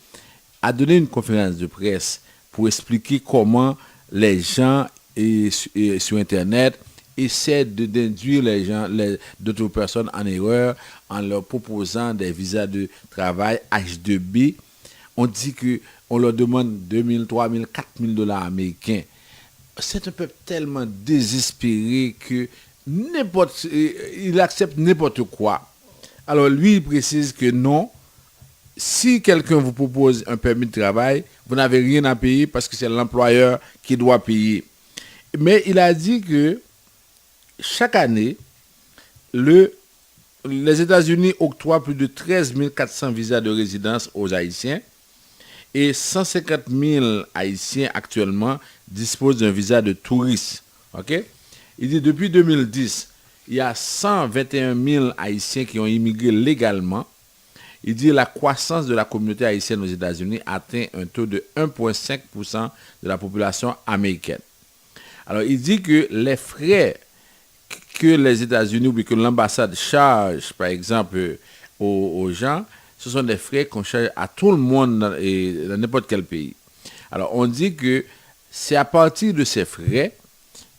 a donné une conférence de presse pour expliquer comment les gens sur Internet essaient d'induire les gens, d'autres personnes en erreur en leur proposant des visas de travail H2B. On dit qu'on leur demande 2 000, 3 000, 4 000 $ américains. C'est un peuple tellement désespéré que il accepte n'importe quoi. Alors lui, il précise que non, si quelqu'un vous propose un permis de travail, vous n'avez rien à payer parce que c'est l'employeur qui doit payer. Mais il a dit que chaque année, les États-Unis octroient plus de 13 400 visas de résidence aux Haïtiens et 150 000 Haïtiens actuellement disposent d'un visa de touriste. OK? Il dit depuis 2010, il y a 121 000 Haïtiens qui ont immigré légalement. Il dit la croissance de la communauté haïtienne aux États-Unis atteint un taux de 1,5% de la population américaine. Alors, il dit que les frais que les États-Unis ou que l'ambassade charge, par exemple, aux gens, ce sont des frais qu'on charge à tout le monde dans n'importe quel pays. Alors, on dit que c'est à partir de ces frais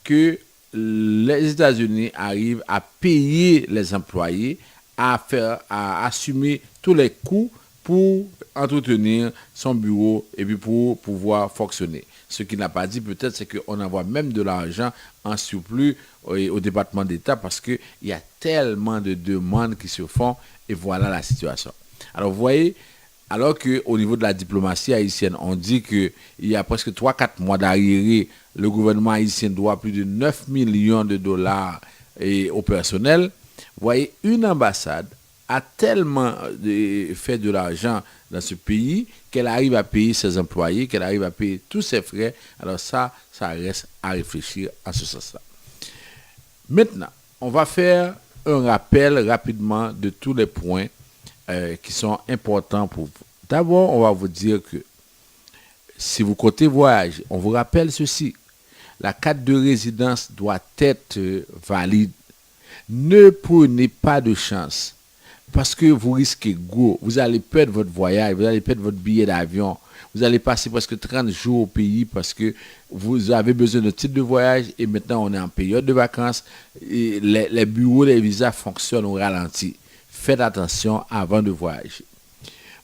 que les États-Unis arrivent à payer les employés, à assumer tous les coûts pour entretenir son bureau et puis pour pouvoir fonctionner. Ce qu'il n'a pas dit peut-être, c'est qu'on envoie même de l'argent en surplus au département d'État parce qu'il y a tellement de demandes qui se font et voilà la situation. Alors vous voyez, alors qu'au niveau de la diplomatie haïtienne, on dit qu'il y a presque 3-4 mois d'arriéré, le gouvernement haïtien doit plus de 9 millions de dollars au personnel. Vous voyez, une ambassade a tellement fait de l'argent dans ce pays qu'elle arrive à payer ses employés, qu'elle arrive à payer tous ses frais. Alors ça reste à réfléchir à ce sens-là. Maintenant, on va faire un rappel rapidement de tous les points qui sont importants pour vous. D'abord, on va vous dire que si vous comptez voyager, on vous rappelle ceci. La carte de résidence doit être valide. Ne prenez pas de chance parce que vous risquez gros. Vous allez perdre votre voyage, vous allez perdre votre billet d'avion. Vous allez passer presque 30 jours au pays parce que vous avez besoin de titre de voyage et maintenant on est en période de vacances. Et les bureaux des visas fonctionnent au ralenti. Faites attention avant de voyager.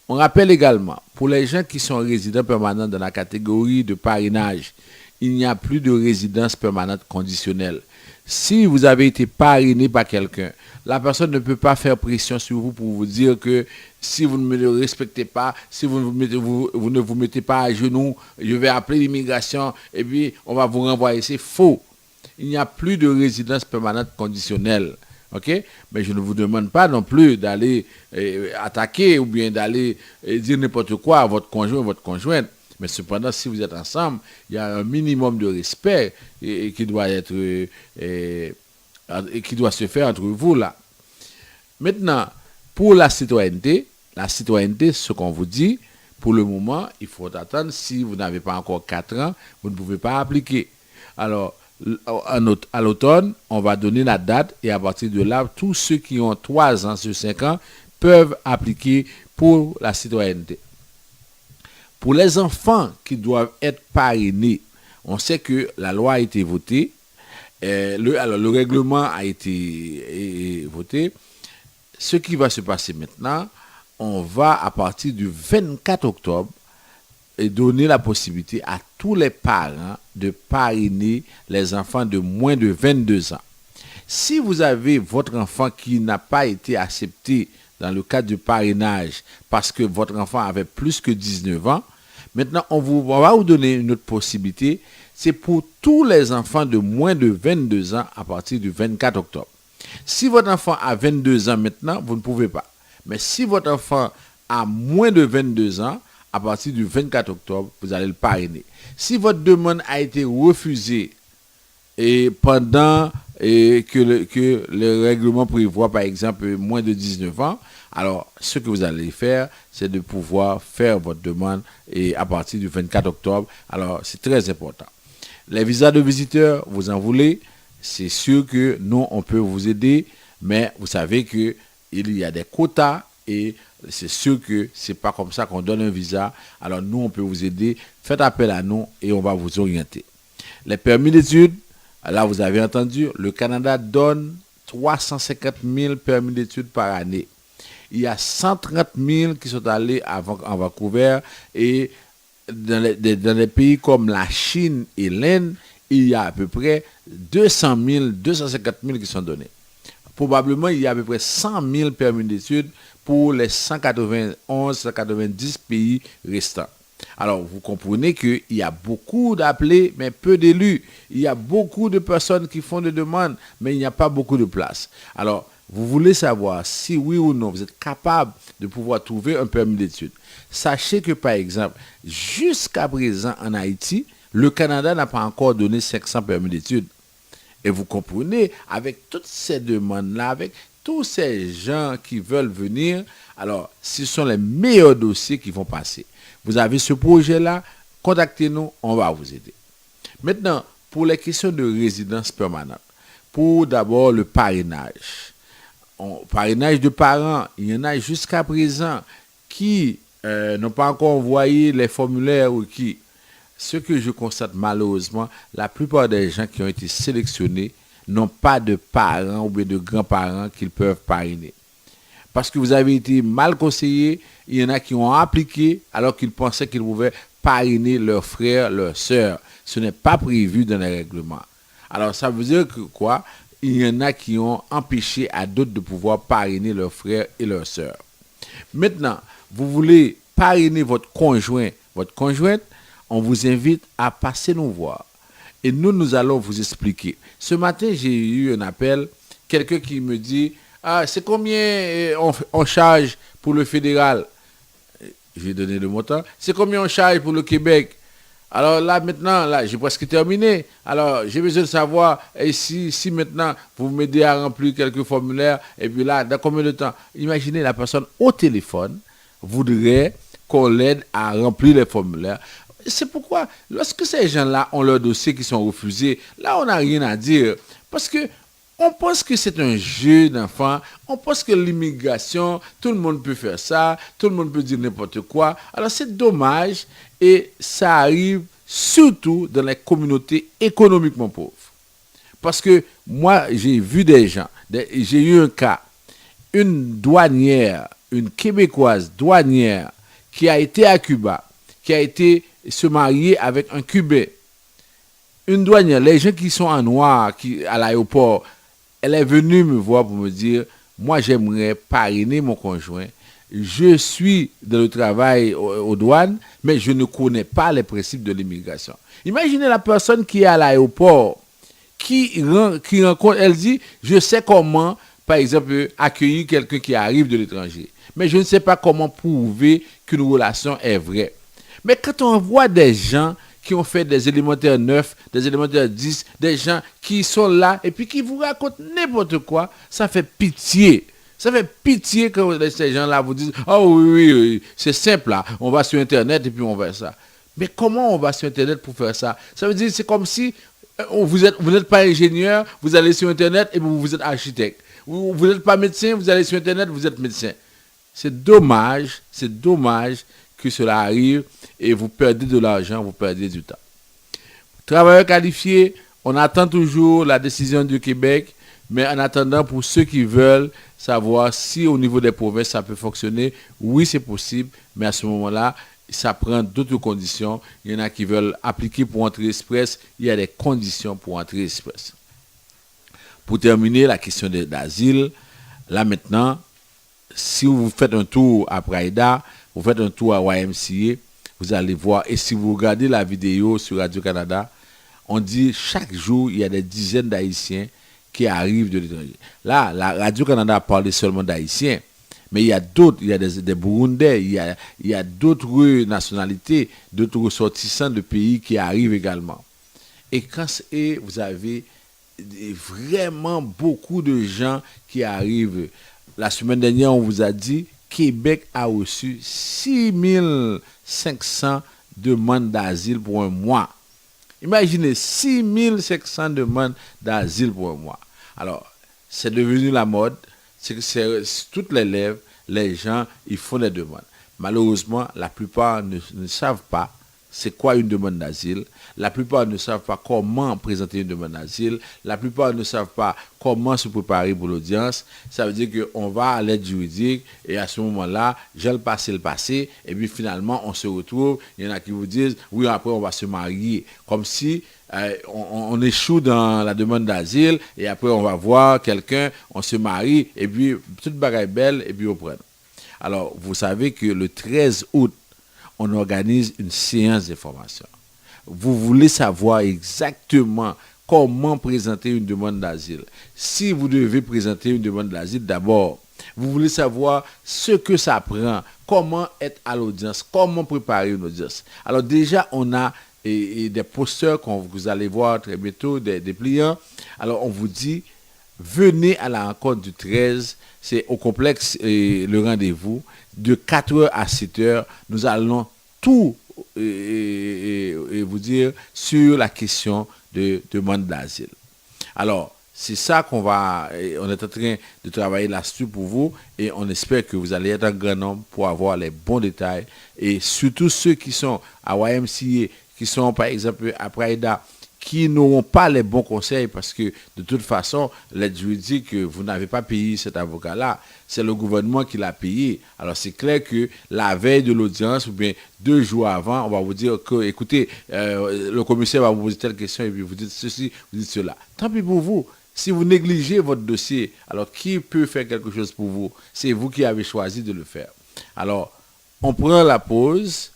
On rappelle également, pour les gens qui sont résidents permanents dans la catégorie de parrainage, il n'y a plus de résidence permanente conditionnelle. Si vous avez été parrainé par quelqu'un, la personne ne peut pas faire pression sur vous pour vous dire que si vous ne me le respectez pas, si vous ne vous mettez pas à genoux, je vais appeler l'immigration et puis on va vous renvoyer. C'est faux. Il n'y a plus de résidence permanente conditionnelle. OK? Mais je ne vous demande pas non plus d'aller attaquer ou bien d'aller dire n'importe quoi à votre conjoint ou votre conjointe. Mais cependant, si vous êtes ensemble, il y a un minimum de respect qui doit être qui doit se faire entre vous là. Maintenant, pour la citoyenneté, ce qu'on vous dit, pour le moment, il faut attendre. Si vous n'avez pas encore 4 ans, vous ne pouvez pas appliquer. Alors, à l'automne, on va donner la date et à partir de là, tous ceux qui ont 3 ans sur 5 ans peuvent appliquer pour la citoyenneté. Pour les enfants qui doivent être parrainés, on sait que la loi a été votée, le règlement a été voté. Ce qui va se passer maintenant, on va à partir du 24 octobre donner la possibilité à tous les parents de parrainer les enfants de moins de 22 ans. Si vous avez votre enfant qui n'a pas été accepté dans le cadre du parrainage parce que votre enfant avait plus que 19 ans, Maintenant, on va vous donner une autre possibilité. C'est pour tous les enfants de moins de 22 ans à partir du 24 octobre. Si votre enfant a 22 ans maintenant, vous ne pouvez pas. Mais si votre enfant a moins de 22 ans, à partir du 24 octobre, vous allez le parrainer. Si votre demande a été refusée et pendant que le règlement prévoit, par exemple, moins de 19 ans, alors ce que vous allez faire, c'est de pouvoir faire votre demande et à partir du 24 octobre. Alors, c'est très important. Les visas de visiteurs, vous en voulez, c'est sûr que nous, on peut vous aider, mais vous savez qu'il y a des quotas et c'est sûr que c'est pas comme ça qu'on donne un visa. Alors, nous, on peut vous aider. Faites appel à nous et on va vous orienter. Les permis d'études, là, vous avez entendu, le Canada donne 350 000 permis d'études par année. Il y a 130 000 qui sont allés en Vancouver et dans les pays comme la Chine et l'Inde, il y a à peu près 200 000, 250 000 qui sont donnés. Probablement, il y a à peu près 100 000 permis d'études pour les 191, 190 pays restants. Alors, vous comprenez qu'il y a beaucoup d'appelés, mais peu d'élus. Il y a beaucoup de personnes qui font des demandes, mais il n'y a pas beaucoup de place. Alors, vous voulez savoir si oui ou non vous êtes capable de pouvoir trouver un permis d'études. Sachez que, par exemple, jusqu'à présent en Haïti, le Canada n'a pas encore donné 500 permis d'études. Et vous comprenez, avec toutes ces demandes-là, avec tous ces gens qui veulent venir, alors, ce sont les meilleurs dossiers qui vont passer. Vous avez ce projet-là, contactez-nous, on va vous aider. Maintenant, pour les questions de résidence permanente, pour d'abord le parrainage. Parrainage de parents, il y en a jusqu'à présent qui n'ont pas encore envoyé les formulaires ou qui. Ce que je constate malheureusement, la plupart des gens qui ont été sélectionnés n'ont pas de parents ou bien de grands-parents qu'ils peuvent parrainer. Parce que vous avez été mal conseillé, il y en a qui ont appliqué alors qu'ils pensaient qu'ils pouvaient parrainer leurs frères, leurs sœurs. Ce n'est pas prévu dans les règlements. Alors ça veut dire que quoi? Il y en a qui ont empêché à d'autres de pouvoir parrainer leurs frères et leurs sœurs. Maintenant, vous voulez parrainer votre conjoint, votre conjointe, on vous invite à passer nous voir. Et nous allons vous expliquer. Ce matin, j'ai eu un appel, quelqu'un qui me dit, c'est combien on charge pour le fédéral? Je vais donner le montant. C'est combien on charge pour le Québec? Alors là, maintenant, j'ai presque terminé. Alors, j'ai besoin de savoir si maintenant, vous m'aidez à remplir quelques formulaires, et puis là, dans combien de temps? Imaginez, la personne au téléphone voudrait qu'on l'aide à remplir les formulaires. C'est pourquoi, lorsque ces gens-là ont leurs dossiers qui sont refusés, là, on n'a rien à dire. Parce que on pense que c'est un jeu d'enfant, on pense que l'immigration, tout le monde peut faire ça, tout le monde peut dire n'importe quoi. Alors c'est dommage et ça arrive surtout dans les communautés économiquement pauvres. Parce que moi, j'ai vu des gens, j'ai eu un cas, une douanière, une Québécoise douanière qui a été à Cuba, qui a été se marier avec un Cubain. Une douanière, les gens qui sont en noir à l'aéroport, elle est venue me voir pour me dire, moi j'aimerais parrainer mon conjoint. Je suis dans le travail aux douanes, mais je ne connais pas les principes de l'immigration. Imaginez la personne qui est à l'aéroport, qui rencontre, elle dit, je sais comment, par exemple, accueillir quelqu'un qui arrive de l'étranger. Mais je ne sais pas comment prouver qu'une relation est vraie. Mais quand on voit des gens qui ont fait des élémentaires 9, des élémentaires 10, des gens qui sont là et puis qui vous racontent n'importe quoi, ça fait pitié. Ça fait pitié quand ces gens-là vous disent « Oh oui, c'est simple là, on va sur Internet et puis on fait ça. » Mais comment on va sur Internet pour faire ça? Ça veut dire c'est comme si vous n'êtes pas ingénieur, vous allez sur Internet et vous êtes architecte. Vous n'êtes pas médecin, vous allez sur Internet, vous êtes médecin. C'est dommage que cela arrive et vous perdez de l'argent, vous perdez du temps. Travailleurs qualifiés, on attend toujours la décision du Québec, mais en attendant, pour ceux qui veulent savoir si au niveau des provinces ça peut fonctionner, oui c'est possible, mais à ce moment-là, ça prend d'autres conditions. Il y en a qui veulent appliquer pour entrer express, il y a des conditions pour entrer express. Pour terminer, la question d'asile, là maintenant, si vous faites un tour à Praïda, vous faites un tour à YMCA, vous allez voir. Et si vous regardez la vidéo sur Radio-Canada, on dit chaque jour, il y a des dizaines d'Haïtiens qui arrivent de l'étranger. Là, la Radio-Canada a parlé seulement d'Haïtiens, mais il y a d'autres, il y a des Burundais, il y a d'autres nationalités, d'autres ressortissants de pays qui arrivent également. Et vous avez vraiment beaucoup de gens qui arrivent. La semaine dernière, on vous a dit, Québec a reçu 6500 demandes d'asile pour un mois. Imaginez 6500 demandes d'asile pour un mois. Alors, c'est devenu la mode. C'est que toutes les lèvres, les gens, ils font des demandes. Malheureusement, la plupart ne savent pas c'est quoi une demande d'asile. La plupart ne savent pas comment présenter une demande d'asile. La plupart ne savent pas comment se préparer pour l'audience. Ça veut dire qu'on va à l'aide juridique et à ce moment-là, j'ai le passé, et puis finalement, on se retrouve. Il y en a qui vous disent, oui, après, on va se marier. Comme si on échoue dans la demande d'asile et après, on va voir quelqu'un, on se marie, et puis toute bagaille belle, et puis on prend. Alors, vous savez que le 13 août, on organise une séance d'information. Vous voulez savoir exactement comment présenter une demande d'asile. Si vous devez présenter une demande d'asile, d'abord, vous voulez savoir ce que ça prend, comment être à l'audience, comment préparer une audience. Alors déjà, on a des posters que vous allez voir très bientôt, des pliants. Alors on vous dit, venez à la rencontre du 13, c'est au complexe le rendez-vous. De 4h à 7h, nous allons tout vous dire sur la question de demande d'asile. Alors, c'est ça on est en train de travailler là-dessus pour vous et on espère que vous allez être un grand nombre pour avoir les bons détails et surtout ceux qui sont à YMCA, qui sont par exemple à Praïda, qui n'auront pas les bons conseils parce que de toute façon, l'aide juridique, vous n'avez pas payé cet avocat-là, c'est le gouvernement qui l'a payé. Alors c'est clair que la veille de l'audience ou bien 2 jours avant, on va vous dire que, écoutez, le commissaire va vous poser telle question et puis vous dites ceci, vous dites cela. Tant pis pour vous. Si vous négligez votre dossier, alors qui peut faire quelque chose pour vous? C'est vous qui avez choisi de le faire. Alors, on prend la pause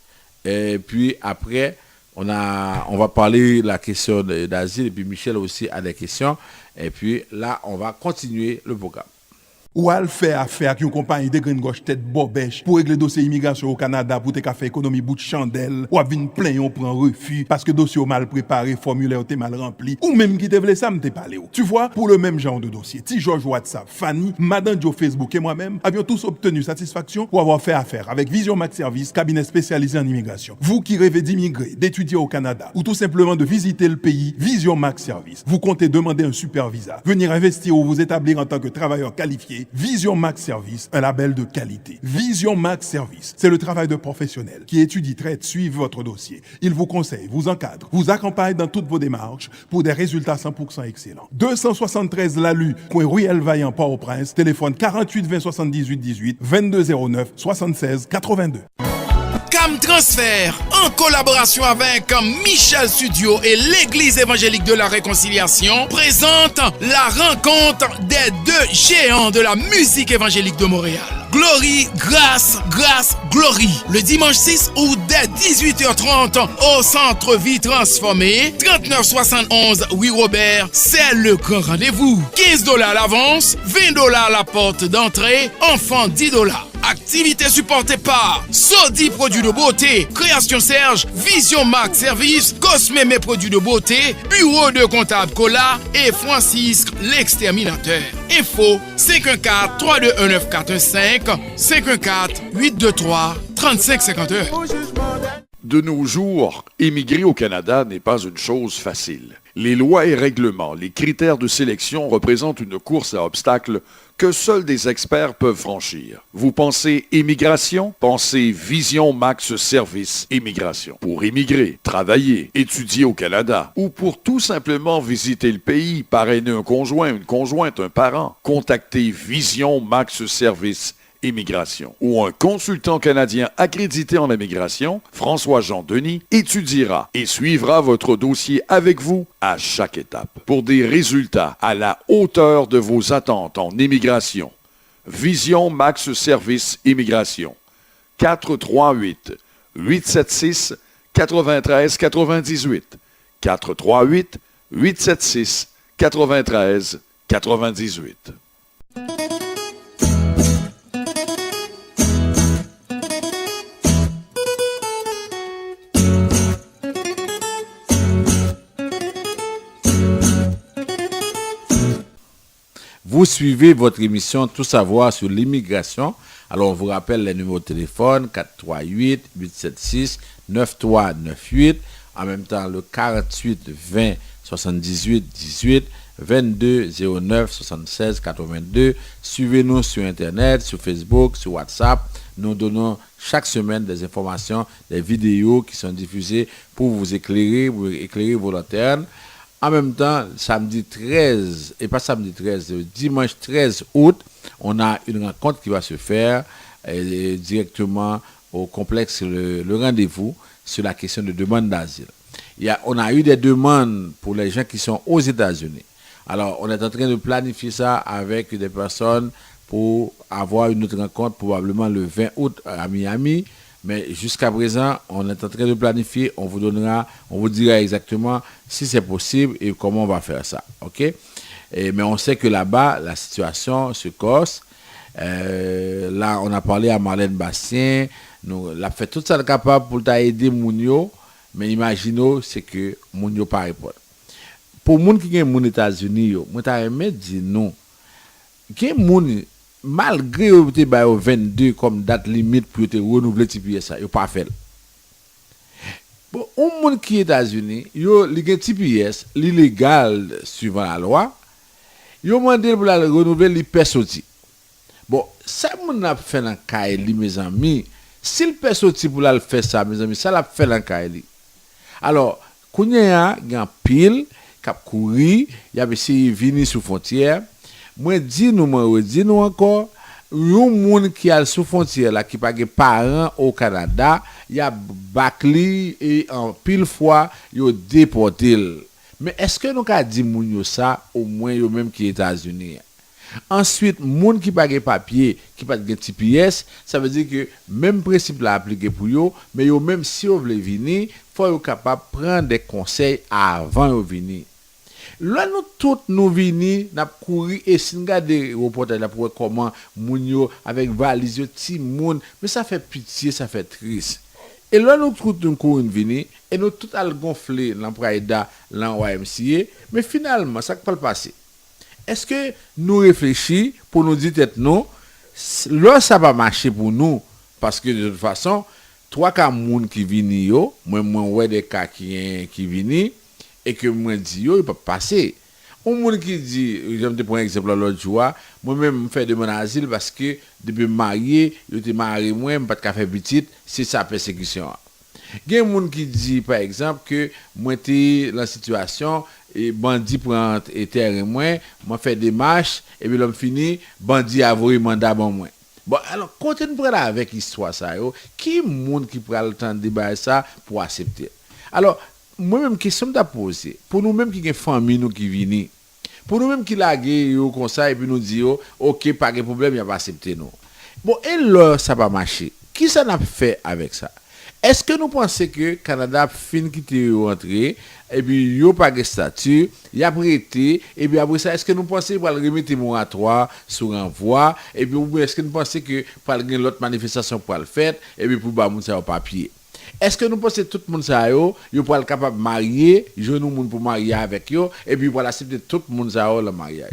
et puis après, on va parler de la question d'asile et puis Michel aussi a des questions. Et puis là, on va continuer le programme. Ou al faire affaire avec une compagnie de graines gauche tête bobèche pour régler dossier immigration au Canada pour te faire économie bout de chandelle ou vinn plein on prend refus parce que dossier mal préparé, formulaire était mal rempli ou même qui te voulait ça me te parler. Tu vois, pour le même genre de dossier, Ti George WhatsApp, Fanny, Madame Joe Facebook et moi-même avions tous obtenu satisfaction pour avoir fait affaire avec Vision Max Service, cabinet spécialisé en immigration. Vous qui rêvez d'immigrer, d'étudier au Canada ou tout simplement de visiter le pays, Vision Max Service. Vous comptez demander un super visa, venir investir ou vous établir en tant que travailleur qualifié. Vision Max Service, un label de qualité. Vision Max Service, c'est le travail de professionnels qui étudie, traite, suivent votre dossier. Il vous conseille, vous encadre, vous accompagne dans toutes vos démarches pour des résultats 100% excellents. 273 Lalu, coin Ruelle Vaillant, Port-au-Prince, téléphone 48 20 78 18, 2209 76 82. Cam Transfert, en collaboration avec Michel Studio et l'Église évangélique de la Réconciliation, présente la rencontre des 2 géants de la musique évangélique de Montréal. Glory, grâce, grâce, glory. Le dimanche 6 août dès 18h30 au Centre Vie Transformée, 3971 Louis Robert, c'est le grand rendez-vous. $15 l'avance, $20 la porte d'entrée, enfant $10. Activité supportée par Sodi Produits de Beauté, Création Serge, Vision Max Service, Cosme Mes Produits de Beauté, Bureau de Comptable Cola et Francisque l'Exterminateur. Info 514-321-945, 514-823-3551. De nos jours, émigrer au Canada n'est pas une chose facile. Les lois et règlements, les critères de sélection représentent une course à obstacles que seuls des experts peuvent franchir. Vous pensez immigration? Pensez Vision Max Service Immigration. Pour immigrer, travailler, étudier au Canada ou pour tout simplement visiter le pays, parrainer un conjoint, une conjointe, un parent, contactez Vision Max Service Immigration ou un consultant canadien accrédité en immigration, François-Jean Denis, étudiera et suivra votre dossier avec vous à chaque étape pour des résultats à la hauteur de vos attentes en immigration. Vision Max Service Immigration. 438 876 93 98. 438 876 93 98. Vous suivez votre émission Tout savoir sur l'immigration. Alors, on vous rappelle les numéros de téléphone 438-876-9398. En même temps, le 48 20 78 18 22 09 76 82. Suivez-nous sur Internet, sur Facebook, sur WhatsApp. Nous donnons chaque semaine des informations, des vidéos qui sont diffusées pour vous éclairer vos lanternes. En même temps, samedi 13, et pas samedi 13, dimanche 13 août, on a une rencontre qui va se faire directement au complexe le rendez-vous sur la question de demande d'asile. On a eu des demandes pour les gens qui sont aux États-Unis. Alors, on est en train de planifier ça avec des personnes pour avoir une autre rencontre probablement le 20 août à Miami. Mais jusqu'à présent, on est en train de planifier. On vous dira exactement si c'est possible et comment on va faire ça. OK? Mais on sait que là-bas, la situation se corse. Là, on a parlé à Marlène Bastien. Nous, elle a fait tout ça capable pour aider Mounio. Mais imaginez, c'est que Mounio pas répondre. Pour les gens qui sont aux États-Unis, moi, je vais dire non. Malgré au 22 comme date limite pour te renouveler TPS ça, yo pas fait. Bon, un monde qui est aux États-Unis, yo li gen TPS, l'illégal suivant la loi, yo mandé pour la renouveler li peut sorti. Bon, ça moun a fait dans caille li mes amis, s'il peut sorti pour la faire ça mes amis, ça l'a fait dans caille li. Alors, kounya gen pile k'ap kouri, y a essayé venir sous frontière. Moi dis nous encore, yon moun qui a sous frontière là qui pas de parents au Canada, y a bacli et en pile fois yo déporté. Mais est-ce que nous ka dit moun yo ça au moins yo même qui États-Unis? Ensuite, moun qui pas de papier, qui pas de TPS, ça veut dire que même principe là appliqué pour yo, mais yo même si yo veut venir, faut yo capable prendre des conseils avant yo venir. Là nous tous nous vini n'a courir et si regarder reportage là pour comment moun yo avec valise ti moun mais ça fait pitié, ça fait triste. Et là nous tous nous courir vini et nous tout al gonfler l'empraida l'en YMCA mais finalement ça pas le passer. Est-ce que nous réfléchis pour nous dire tête non là ça va marcher pour nous parce que de toute façon trois cas moun qui vini yo moi ouais des cas qui vini et que moi dis yo il peut passer. Un monde qui dit j'aime te prendre exemple l'autre jour, moi même faire demande asile parce que depuis marié, yo te marié moi pas de faire petite, c'est ça persécution. Il y a un monde qui dit par exemple que moi t'es dans situation et bandit prend terrain moi fait démarche et puis l'homme fini bandit a voyé mandat bon moi. Bon alors continue prendre avec histoire ça yo, qui monde qui prend le temps de débattre ça pour accepter. Alors moi-même, question t'a posé, pour nous-mêmes qui avons famille, nous qui venons, pour nous-mêmes qui laguent comme ça, et puis nous disons, ok, pas de problème, il n'y a pas accepté nous. Bon, et là, ça va marcher. Qui ça n'a fait avec ça? Est-ce que nous pensons que le Canada fin quitter rentrer, et puis il n'y a pas de statut, il y a prêté, et puis après ça, est-ce que nous pensons pour le remettre moratoire sur renvoi, et puis est-ce que nous pensons que pour le l'autre manifestation pour le faire, et puis pour le faire au papier? Est-ce que nous pensons que tout le monde ça yo pour être capable de marier, jeune monde pour marier avec yo et puis pour accepter tout le monde ça le mariage.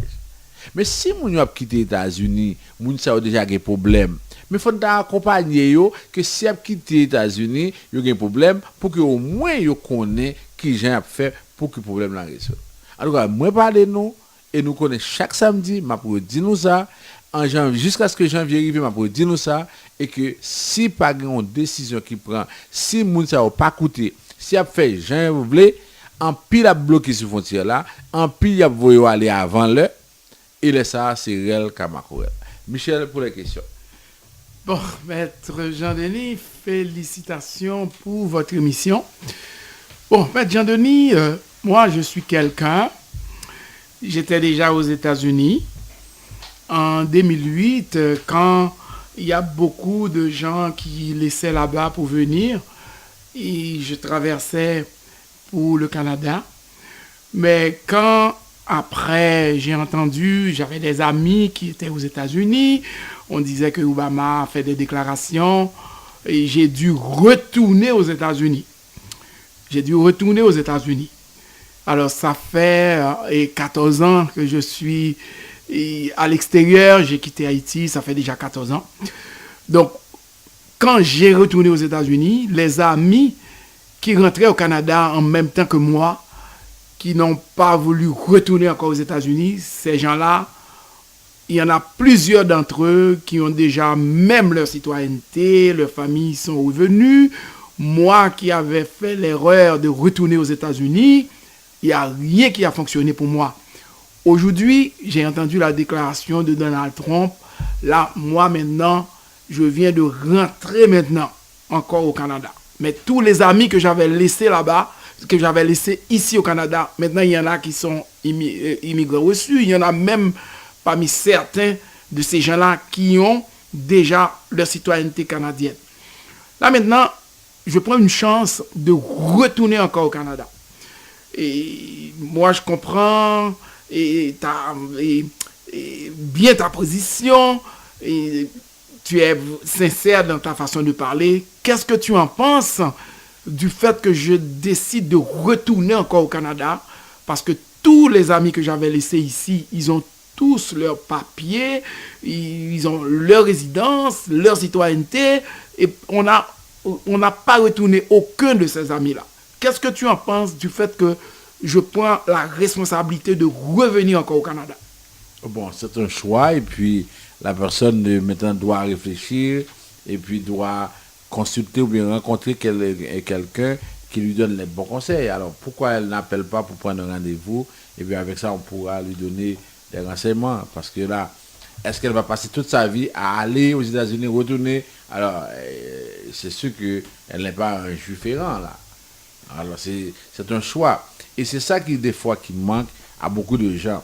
Mais si moun yo a quitté les États-Unis, moun ça a déjà des problèmes. Mais faut accompagner yo que si a quitté les États-Unis, yo a un problème pour que au moins yo connaît qui j'ai fait pour que le problème la résoudre. Alors moi parler nous et nous connaît chaque samedi m'a pour dire nous ça en janvier jusqu'à ce que janvier arrive m'a pour dire nous ça et que si pas une décision qui prend si moun ça pas coûté si a fait Jean voulait en pile a bloqué sur frontière là en pile a voulu aller avant le et là ça c'est réel Kamakourel. Michel pour les questions. Bon, maître Jean-Denis, félicitations pour votre émission. Bon, maître Jean-Denis, moi je suis quelqu'un, j'étais déjà aux États-Unis en 2008 quand il y a beaucoup de gens qui laissaient là-bas pour venir. et je traversais pour le Canada. Mais quand après j'ai entendu, j'avais des amis qui étaient aux États-Unis, on disait que Obama a fait des déclarations et j'ai dû retourner aux États-Unis. Alors ça fait 14 ans que je suis à l'extérieur, j'ai quitté Haïti, ça fait déjà 14 ans. Donc quand j'ai retourné aux États-Unis, les amis qui rentraient au Canada en même temps que moi, qui n'ont pas voulu retourner encore aux États-Unis, ces gens-là, il y en a plusieurs d'entre eux qui ont déjà même leur citoyenneté, leurs familles sont revenues. Moi qui avais fait l'erreur de retourner aux États-Unis, il n'y a rien qui a fonctionné pour moi. Aujourd'hui, j'ai entendu la déclaration de Donald Trump. Là, moi maintenant, je viens de rentrer maintenant encore au Canada. Mais tous les amis que j'avais laissés là-bas, que j'avais laissés ici au Canada, maintenant il y en a qui sont immigrés reçus. Il y en a même parmi certains de ces gens-là qui ont déjà leur citoyenneté canadienne. Là maintenant, je prends une chance de retourner encore au Canada. Et moi, je comprends bien ta position. Et tu es sincère dans ta façon de parler. Qu'est-ce que tu en penses du fait que je décide de retourner encore au Canada? Parce que tous les amis que j'avais laissés ici, ils ont tous leurs papiers, ils ont leur résidence, leur citoyenneté, et on n'a pas retourné aucun de ces amis-là. Qu'est-ce que tu en penses du fait que je prends la responsabilité de revenir encore au Canada? Bon, c'est un choix, et puis la personne maintenant doit réfléchir, et puis doit consulter ou bien rencontrer quelqu'un qui lui donne les bons conseils. Alors, pourquoi elle n'appelle pas pour prendre un rendez-vous? Et bien, avec ça, on pourra lui donner des renseignements. Parce que là, est-ce qu'elle va passer toute sa vie à aller aux États-Unis, retourner? Alors, c'est sûr qu'elle n'est pas un juif errant, là. Alors, c'est un choix. Et c'est ça qui, des fois, qui manque à beaucoup de gens.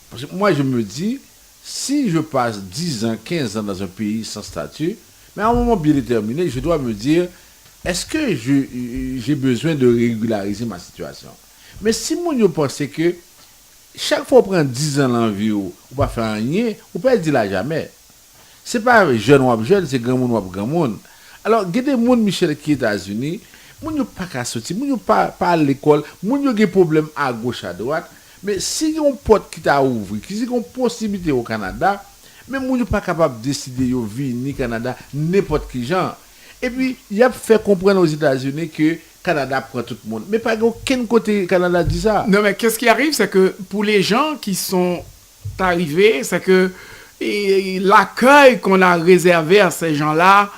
Parce que moi, je me dis, si je passe 10 ans, 15 ans dans un pays sans statut, mais à un moment bien déterminé, je dois me dire, est-ce que j'ai besoin de régulariser ma situation? Mais si mon yo pense que chaque fois qu'on prend 10 ans l'envie ou pas faire rien, on peut le dire là jamais. C'est pas jeune ou jeune, c'est grand monde ou grand monde. Alors, il y a des gens, Michel, qui est aux États-Unis, moun yo pas qu'à sortir, moun yo pas à l'école, moun yo des problèmes à gauche, à droite. Mais si on porte qui t'a ouvert, si on possibilité au Canada, mais moun yo pas capable de décider yo venir au Canada n'importe qui genre. Et puis il a fait comprendre aux États-Unis que Canada prend tout le monde. Mais pas aucun côté Canada dit ça. Non, mais qu'est-ce qui arrive, c'est que pour les gens qui sont arrivés, c'est que l'accueil qu'on a réservé à ces gens-là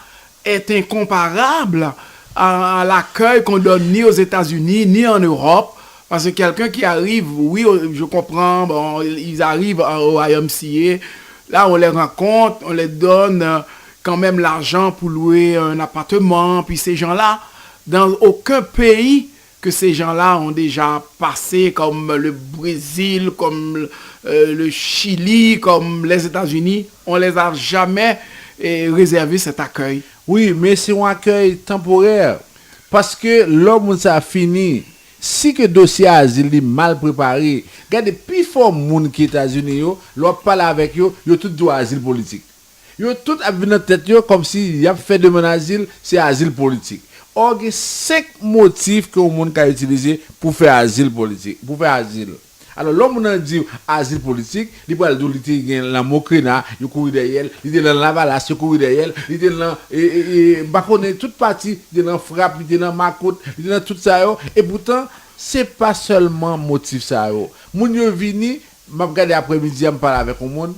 est incomparable à l'accueil qu'on donne ni aux États-Unis, ni en Europe. Parce que quelqu'un qui arrive, oui, je comprends, bon, ils arrivent au YMCA, là on les rencontre, on les donne quand même l'argent pour louer un appartement, puis ces gens-là, dans aucun pays que ces gens-là ont déjà passé, comme le Brésil, comme le Chili, comme les États-Unis, on les a jamais réservé cet accueil. Oui, mais c'est un accueil temporaire. Parce que l'homme, ça a fini. Si que dossier asile est mal préparé, regardez, plus fort monde qui est aux États-Unis, l'on parle avec eux, ils ont tout droit asile politique. Ils ont tout dans la tête comme si y a fait de mon asile, c'est asile politique. Or, il y a 5 motifs que le monde a utilisé pour faire asile politique, pour faire asile. Alors, l'homme a dit asile politique, il peut dire la mokrina, il court derrière, il dit dans la valasse, il court derrière, il dit dans toute partie, il dit dans frappe, il dit dans macoute, il dit dans tout ça. Et pourtant, c'est pas seulement motif ça. Moun yo vini, m'a regardé après-midi, me parler avec le monde,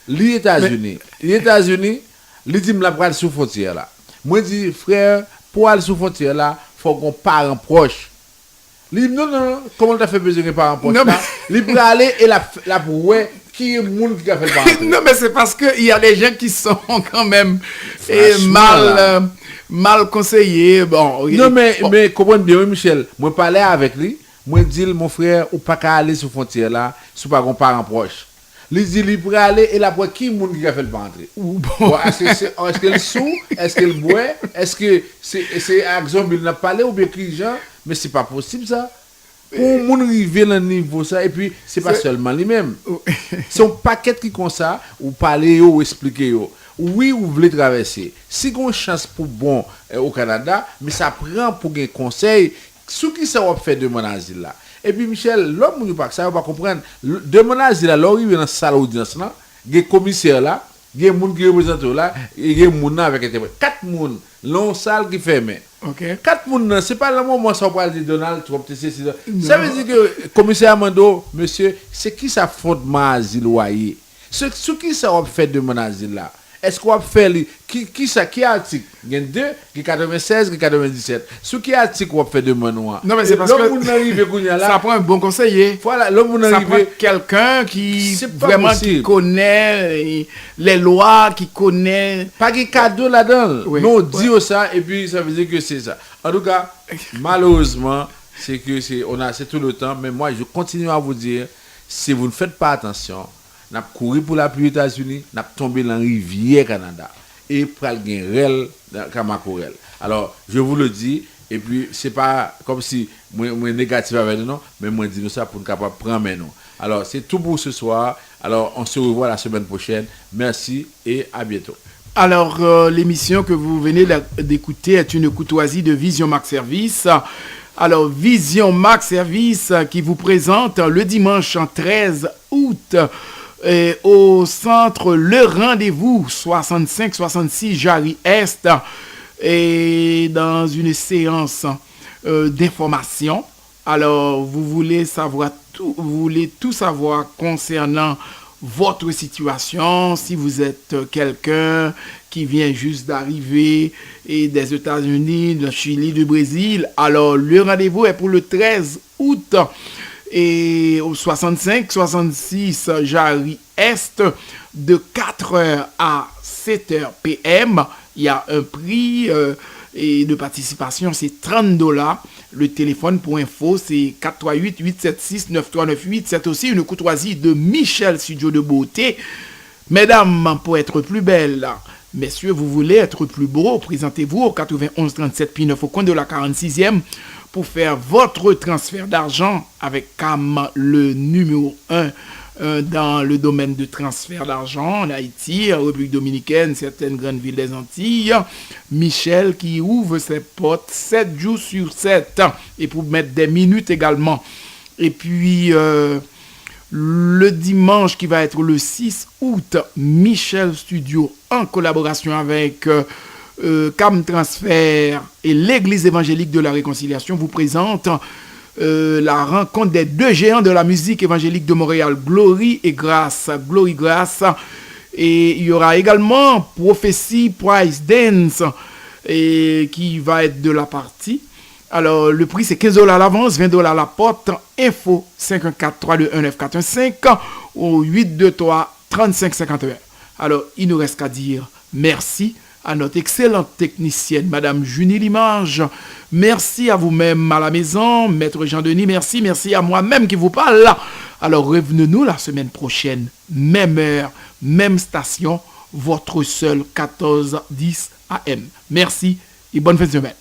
les États-Unis, il dit me la sous frontière là. Moi dis frère, pour aller sous frontière là, faut qu'on parent proche. Non, comment tu as fait besoin de parents proches? Il peut aller et la brouette qui est le monde qui a fait le parent. Non, mais c'est parce qu'il y a des gens qui sont quand même mal conseillés. Bon, non, mais comprenez bien, Michel, moi parlais avec lui, moi dis mon frère, ou pas qu'à aller sous frontière là, sous pas qu'on parent proche. Il dit il peut aller et la boîte qui monde qui a fait le pas entrer. Bon. Est-ce qu'elle sous, est-ce qu'elle boit, est-ce que c'est exemple il n'a pas parlé ou bien qui gens, mais c'est pas possible ça. Pour moun arriver à un niveau ça et puis c'est pas seulement lui-même. C'est un paquet qui comme ça ou parler ou expliquer yo. Oui, vous voulez traverser. Si vous avez une chance pour bon au Canada, mais ça prend pour un conseil, ce qui ça va faire de mon asile là. Et puis Michel, l'homme pas ça va pas comprendre. De mon asile là, l'arrivé dans salle audience là, il y a commissaire là, il y a moun qui représente là, il y a moun avec interprète. 4 moun, l'on salle qui ferme. OK. 4 moun, c'est pas le moment ça parle de Donald Trump, ça veut dire que commissaire Amando, monsieur, c'est qui ça fondement asile loyer. Ce qui ça va faire de mon asile là. Est-ce qu'on va faire qui article? Il y a 2, qui 96, qui 97. Ce qui article qu'on va faire de mon noir. Non mais c'est parce que ça prend un bon conseiller. Voilà, l'homme ça prend quelqu'un qui vraiment qui connaît les lois, qui connaît pas de cadeau là-dedans. Oui. Non, dit ça et puis ça veut dire que c'est ça. En tout cas, malheureusement, c'est tout le temps mais moi je continue à vous dire si vous ne faites pas attention, n'a couru pour la pluie aux États-Unis, n'a tombé dans la rivière Canada et pral gen rel dans Kamakorel. Alors, je vous le dis et puis c'est pas comme si moi négatif avec nous, mais moi dis nous ça pour nous capable prendre maintenant. Alors, c'est tout pour ce soir. Alors, on se revoit la semaine prochaine. Merci et à bientôt. Alors, l'émission que vous venez d'écouter est une courtoisie de Vision Max Service. Alors, Vision Max Service qui vous présente le dimanche 13 août au centre Le Rendez-vous 65-66 Jarry Est et dans une séance d'information. Alors, vous voulez tout savoir concernant votre situation, si vous êtes quelqu'un qui vient juste d'arriver et des États-Unis, du Chili, du Brésil. Alors, le rendez-vous est pour le 13 août. Et au 65-66 Jarry Est de 4h à 7h PM, il y a un prix et de participation, c'est $30. Le téléphone pour info, c'est 438-876-9398. C'est aussi une courtoisie de Michel Studio de Beauté. Mesdames, pour être plus belle, messieurs, vous voulez être plus beau, présentez-vous au 91 37 P9 au coin de la 46e. Pour faire votre transfert d'argent avec CAM, le numéro 1 dans le domaine de transfert d'argent en Haïti, en République Dominicaine, certaines grandes villes des Antilles. Michel qui ouvre ses portes 7 jours sur 7 et pour mettre des minutes également. Et puis le dimanche qui va être le 6 août, Michel Studio en collaboration avec CAM Transfert et l'Église évangélique de la Réconciliation vous présente la rencontre des 2 géants de la musique évangélique de Montréal, Glory et Grâce. Glory Grâce. Et il y aura également Prophecy Price Dance qui va être de la partie. Alors, le prix, c'est $15 à l'avance, $20 à la porte. Info 514-321-9415 au 823-3551. Alors, il nous reste qu'à dire merci à notre excellente technicienne, Madame Junie Limage. Merci à vous-même à la maison, Maître Jean-Denis. Merci à moi-même qui vous parle là. Alors, revenez-nous la semaine prochaine, même heure, même station, votre seul 14-10 AM. Merci et bonne fin de semaine.